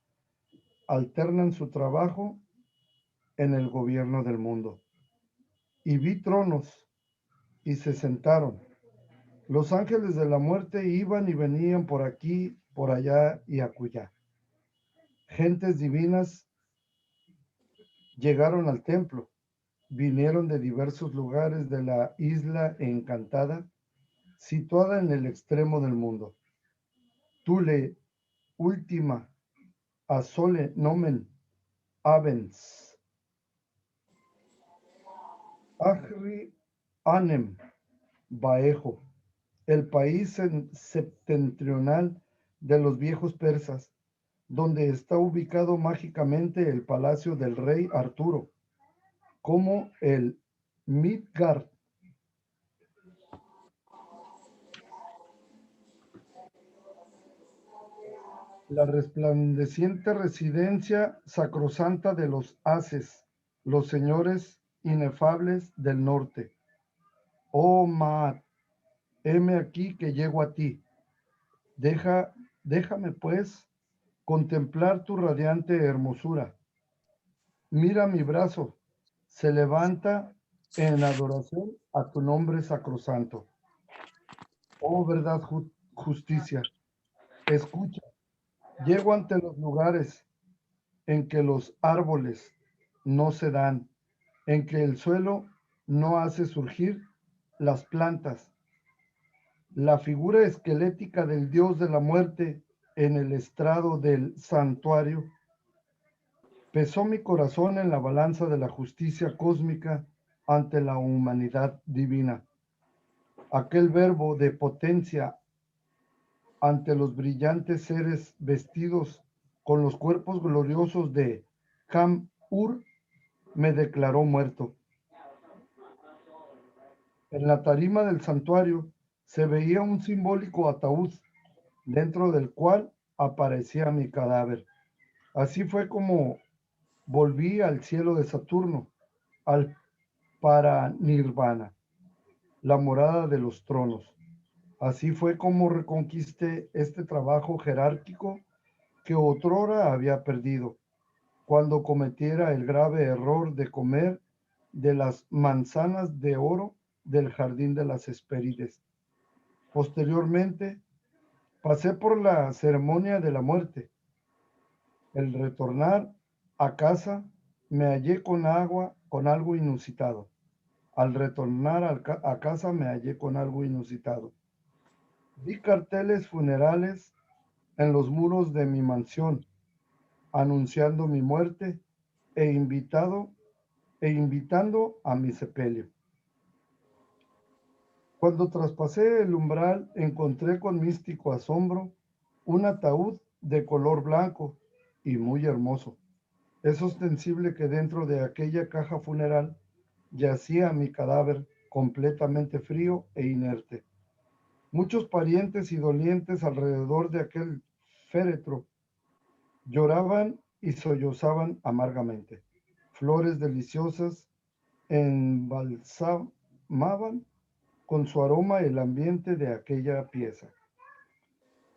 alternan su trabajo en el gobierno del mundo. Y vi tronos y se sentaron. Los ángeles de la muerte iban y venían por aquí, por allá y acullá. Gentes divinas llegaron al templo, vinieron de diversos lugares de la isla encantada, situada en el extremo del mundo. Tule ultima a sole nomen avens. Agri anem Baejo, el país septentrional de los viejos persas, donde está ubicado mágicamente el palacio del rey Arturo, como el Midgard. La resplandeciente residencia sacrosanta de los Haces, los señores inefables del norte. Oh Maat, heme aquí que llego a ti. Déjame pues contemplar tu radiante hermosura. Mira mi brazo, se levanta en adoración a tu nombre sacrosanto. Oh verdad, justicia, escucha, llego ante los lugares en que los árboles no se dan, en que el suelo no hace surgir las plantas. La figura esquelética del dios de la muerte en el estrado del santuario pesó mi corazón en la balanza de la justicia cósmica ante la humanidad divina. Aquel verbo de potencia ante los brillantes seres vestidos con los cuerpos gloriosos de Ham-Ur me declaró muerto. En la tarima del santuario se veía un simbólico ataúd, dentro del cual aparecía mi cadáver. Así fue como volví al cielo de Saturno, al Paranirvana, la morada de los tronos. Así fue como reconquisté este trabajo jerárquico que otrora había perdido, cuando cometiera el grave error de comer de las manzanas de oro del jardín de las Hespérides. Posteriormente, pasé por la ceremonia de la muerte. El retornar a casa, me hallé con algo inusitado. Al retornar a casa, me hallé con algo inusitado. Vi carteles funerales en los muros de mi mansión, anunciando mi muerte e invitando a mi sepelio. Cuando traspasé el umbral, encontré con místico asombro un ataúd de color blanco y muy hermoso. Es ostensible que dentro de aquella caja funeral yacía mi cadáver completamente frío e inerte. Muchos parientes y dolientes alrededor de aquel féretro lloraban y sollozaban amargamente. Flores deliciosas embalsamaban con su aroma el ambiente de aquella pieza.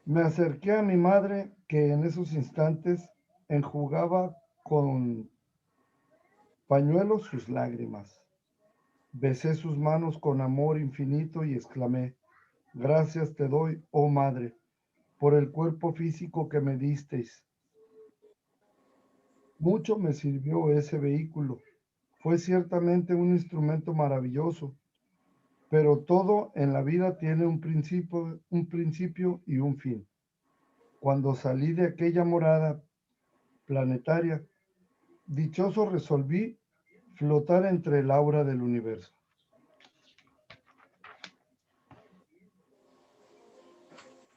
Me acerqué a mi madre, que en esos instantes enjugaba con pañuelos sus lágrimas. Besé sus manos con amor infinito y exclamé: gracias te doy, oh madre, por el cuerpo físico que me disteis. Mucho me sirvió ese vehículo. Fue ciertamente un instrumento maravilloso, pero todo en la vida tiene un principio y un fin. Cuando salí de aquella morada planetaria, dichoso resolví flotar entre el aura del universo.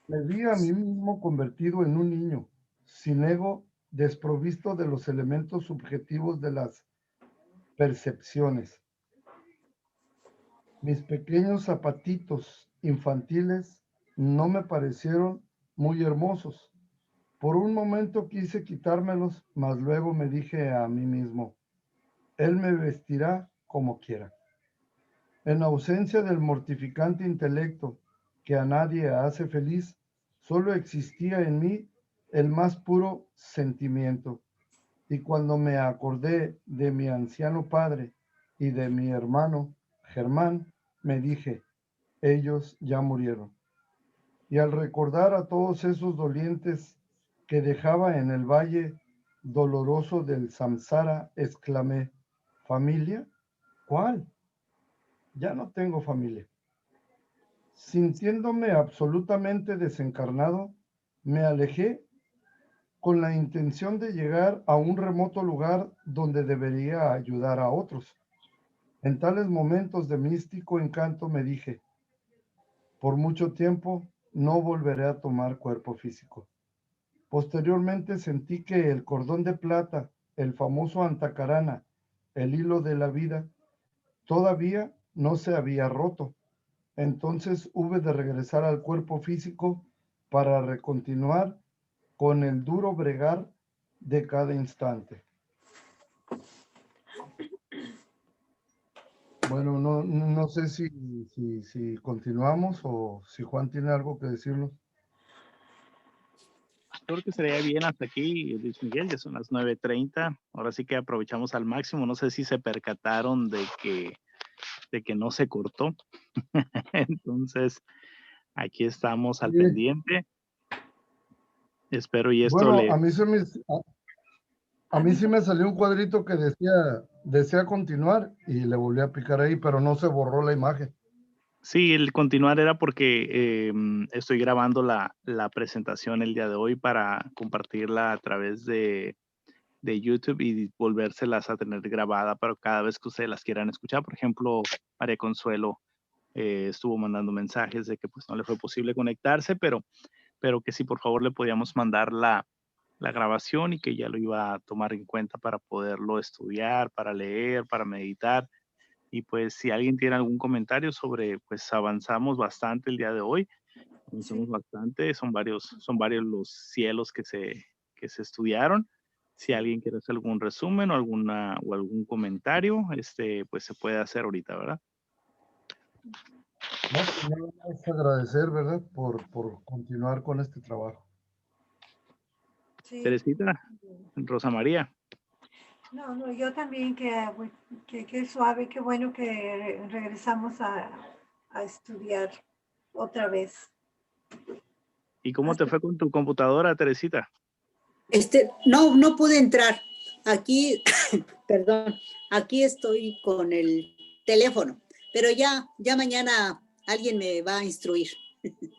Me vi a mí mismo convertido en un niño, sin ego, desprovisto de los elementos subjetivos de las percepciones. Mis pequeños zapatitos infantiles no me parecieron muy hermosos. Por un momento quise quitármelos, mas luego me dije a mí mismo: Él me vestirá como quiera. En ausencia del mortificante intelecto que a nadie hace feliz, solo existía en mí el más puro sentimiento. Y cuando me acordé de mi anciano padre y de mi hermano Germán, me dije: ellos ya murieron. Y al recordar a todos esos dolientes que dejaba en el valle doloroso del Samsara, exclamé: ¿familia? ¿Cuál? Ya no tengo familia. Sintiéndome absolutamente desencarnado, me alejé con la intención de llegar a un remoto lugar donde debería ayudar a otros. En tales momentos de místico encanto me dije: por mucho tiempo no volveré a tomar cuerpo físico. Posteriormente sentí que el cordón de plata, el famoso antacarana, el hilo de la vida, todavía no se había roto. Entonces hube de regresar al cuerpo físico para recontinuar con el duro bregar de cada instante. Bueno, no sé si continuamos o si Juan tiene algo que decirnos. Creo que sería bien hasta aquí, Luis Miguel, ya son las 9:30. Ahora sí que aprovechamos al máximo. No sé si se percataron de que no se cortó. Entonces, aquí estamos al pendiente. Espero y esto Bueno, le... A mí sí me salió un cuadrito que decía, desea continuar y le volví a picar ahí, pero no se borró la imagen. Sí, el continuar era porque estoy grabando la presentación el día de hoy para compartirla a través de YouTube y volvérselas a tener grabada para cada vez que ustedes las quieran escuchar. Por ejemplo, María Consuelo estuvo mandando mensajes de que pues no le fue posible conectarse, pero que sí, por favor, le podíamos mandar la grabación y que ya lo iba a tomar en cuenta para poderlo estudiar, para leer, para meditar. Y pues si alguien tiene algún comentario sobre, pues avanzamos bastante el día de hoy, avanzamos Sí. bastante, son varios los cielos que se estudiaron. Si alguien quiere hacer algún resumen o algún comentario, pues se puede hacer ahorita, ¿verdad? No, pues nada más agradecer, ¿verdad? Por continuar con este trabajo. Sí. Teresita, Rosa María. No, yo también que suave, qué bueno que regresamos a estudiar otra vez. ¿Y cómo te fue con tu computadora, Teresita? No pude entrar. Aquí, perdón, aquí estoy con el teléfono, pero ya mañana alguien me va a instruir.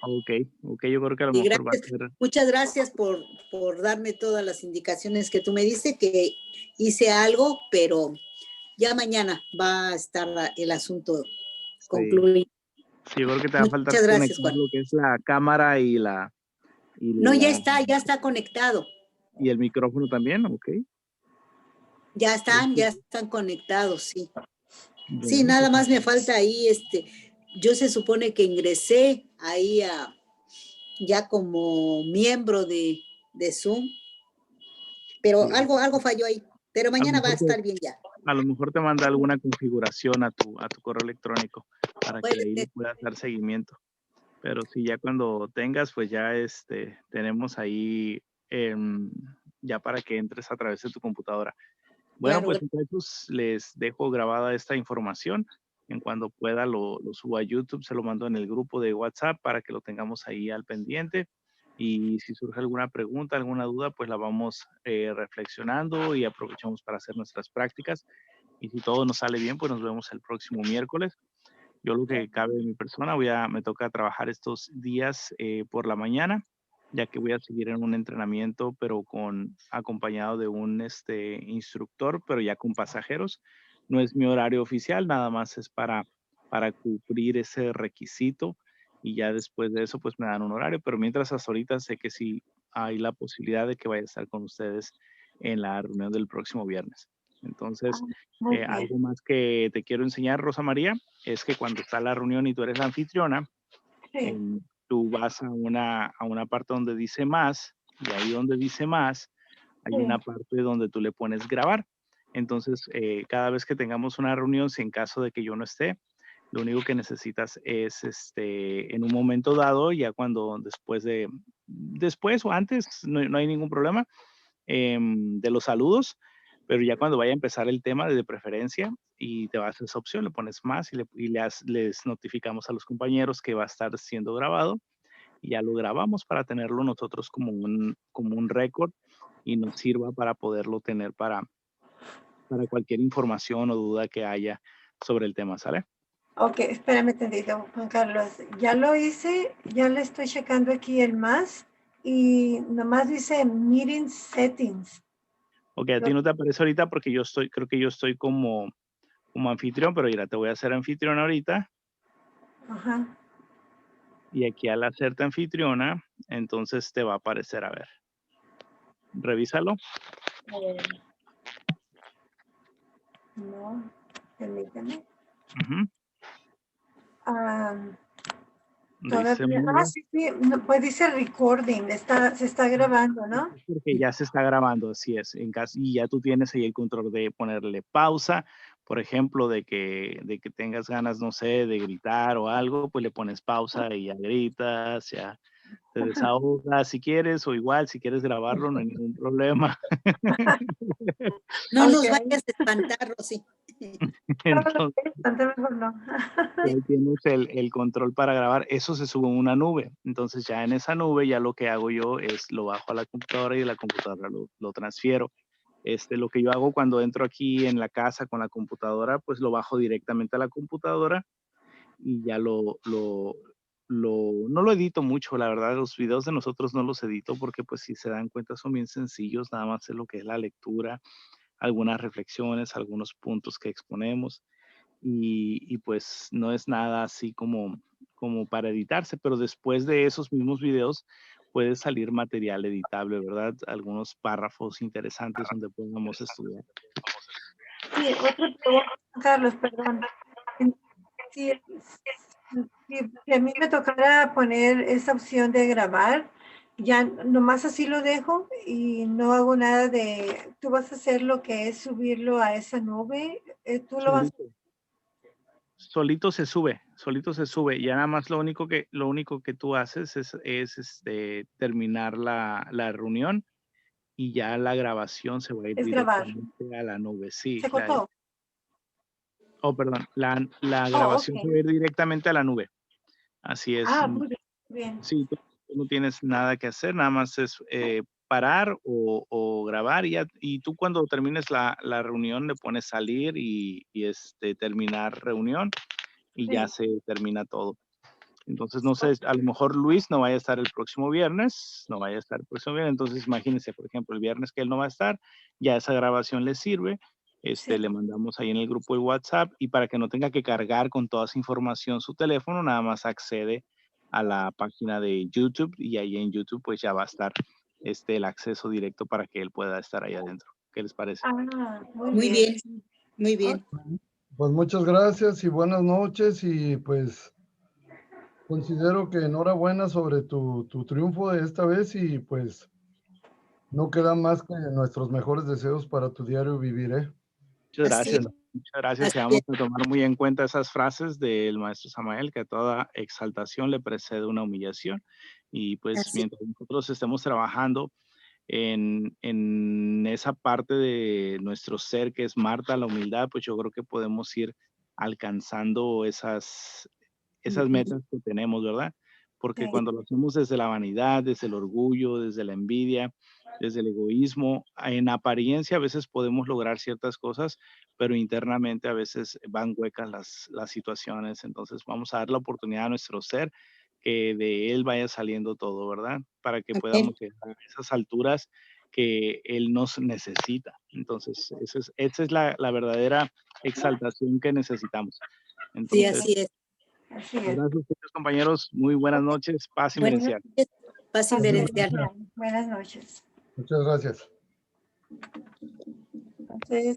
Ok, yo creo que a lo Y mejor va a gracias, ser. muchas gracias por darme todas las indicaciones que tú me diste, que hice algo, pero ya mañana va a estar el asunto concluido. Sí, yo creo que te va a faltar Muchas gracias, conectar Juan. lo que es la cámara y la No, ya está conectado. y el micrófono también, ok. Ya están conectados, sí. Sí, Bueno, nada pues, más me falta ahí, yo se supone que ingresé ahí ya como miembro de Zoom, pero sí, algo falló ahí, pero a lo mañana va a mejor estar bien ya. te manda alguna configuración a tu correo electrónico para que Puede ahí le ser. puedas dar seguimiento. Pero sí, ya cuando tengas, pues ya tenemos ahí ya para que entres a través de tu computadora. Bueno, Claro, pues entonces les dejo grabada esta información. En cuando pueda lo subo a YouTube, se lo mando en el grupo de WhatsApp para que lo tengamos ahí al pendiente. Y si surge alguna pregunta, alguna duda, pues la vamos reflexionando y aprovechamos para hacer nuestras prácticas. Y si todo nos sale bien, pues nos vemos el próximo miércoles. Yo lo que cabe de mi persona, me toca trabajar estos días por la mañana, ya que voy a seguir en un entrenamiento, pero acompañado de un instructor, pero ya con pasajeros. No es mi horario oficial, nada más es para cubrir ese requisito y ya después de eso pues me dan un horario, pero mientras hasta ahorita sé que sí hay la posibilidad de que vaya a estar con ustedes en la reunión del próximo viernes. Entonces, Muy bien. algo más que te quiero enseñar, Rosa María, es que cuando está la reunión y tú eres la anfitriona, Sí. tú vas a una parte donde dice más, y ahí donde dice más, hay Sí. una parte donde tú le pones grabar. Entonces, cada vez que tengamos una reunión, si en caso de que yo no esté, lo único que necesitas es, en un momento dado, ya cuando después o antes, no hay ningún problema, de los saludos, pero ya cuando vaya a empezar el tema de preferencia y te vas a esa opción, le pones más les notificamos a los compañeros que va a estar siendo grabado y ya lo grabamos para tenerlo nosotros como un récord y nos sirva para poderlo tener para cualquier información o duda que haya sobre el tema, ¿sale? Ok, espérame tantito, Juan Carlos. Ya lo hice, ya le estoy checando aquí el más y nomás dice Meeting Settings. Ok, a ti no te aparece ahorita porque creo que yo estoy como anfitrión, pero mira, te voy a hacer anfitrión ahorita. Ajá. Y aquí al hacerte anfitriona, entonces te va a aparecer, a ver. Revísalo. No, permíteme. Ujú. Dice Todavía. Mudo, Sí, no, pues dice recording, se está grabando, ¿no? porque ya se está grabando, así es. Y ya tú tienes ahí el control de ponerle pausa. Por ejemplo, de que tengas ganas, no sé, de gritar o algo, pues le pones pausa y ya gritas, ya te desahogas si quieres, o igual si quieres grabarlo, no hay ningún problema. No nos Ok. vayas a espantar, Rosy. Entonces, Mejor no. ahí tienes el control para grabar. Eso se sube en una nube. Entonces ya en esa nube ya lo que hago yo es lo bajo a la computadora y de la computadora lo transfiero. Lo que yo hago cuando entro aquí en la casa con la computadora, pues lo bajo directamente a la computadora y ya no lo edito mucho, la verdad. Los videos de nosotros no los edito porque, pues, si se dan cuenta, son bien sencillos, nada más es lo que es la lectura, algunas reflexiones, algunos puntos que exponemos y pues no es nada así como para editarse, pero después de esos mismos videos puede salir material editable, ¿verdad? Algunos párrafos interesantes donde podamos estudiar. Sí, otra pregunta, Carlos, perdón. Si, si a mí me tocara poner esa opción de grabar, ya nomás así lo dejo y no hago nada de, tú vas a hacer lo que es subirlo a esa nube, tú lo vas Solito se sube. Ya nada más lo único que tú haces es terminar la reunión y ya la grabación se va a ir es grabar. directamente a la nube. Sí, ¿Se cortó? perdón, la Oh, grabación se va ok. a ir directamente a la nube. Así es. Ah, muy bien, muy bien. Sí, tú no tienes nada que hacer, nada más es parar o grabar y tú cuando termines la reunión le pones salir y terminar reunión y ya Sí. se termina todo. Entonces, no sé, a lo mejor Luis no vaya a estar el próximo viernes, entonces imagínense, por ejemplo, el viernes que él no va a estar, ya esa grabación le sirve, Sí. le mandamos ahí en el grupo de WhatsApp y para que no tenga que cargar con toda esa información su teléfono, nada más accede a la página de YouTube y ahí en YouTube pues ya va a estar el acceso directo para que él pueda estar ahí adentro. ¿Qué les parece? Ah, muy Muy bien. bien, muy bien. Pues muchas gracias y buenas noches y pues considero que enhorabuena sobre tu triunfo de esta vez y pues no queda más que nuestros mejores deseos para tu diario vivir, ¿eh? Muchas Así gracias. es, Muchas gracias. Y así vamos es. a tomar muy en cuenta esas frases del maestro Samael, que a toda exaltación le precede una humillación. Y pues Así, mientras nosotros estemos trabajando en esa parte de nuestro ser que es Marta, la humildad, pues yo creo que podemos ir alcanzando esas ujú, metas que tenemos, ¿verdad? Porque Sí. cuando lo hacemos desde la vanidad, desde el orgullo, desde la envidia, desde el egoísmo, en apariencia a veces podemos lograr ciertas cosas, pero internamente a veces van huecas las situaciones. Entonces vamos a dar la oportunidad a nuestro ser que de él vaya saliendo todo, ¿verdad? Para que amén. podamos llegar a esas alturas que él nos necesita. Entonces, esa es la verdadera exaltación que necesitamos. Sí, Entonces, así es. Así es. gracias, queridos compañeros. Muy buenas noches. Paz Buenas inmerencial. noches, paz Así es. inmerencial. Buenas noches. Muchas gracias. Entonces,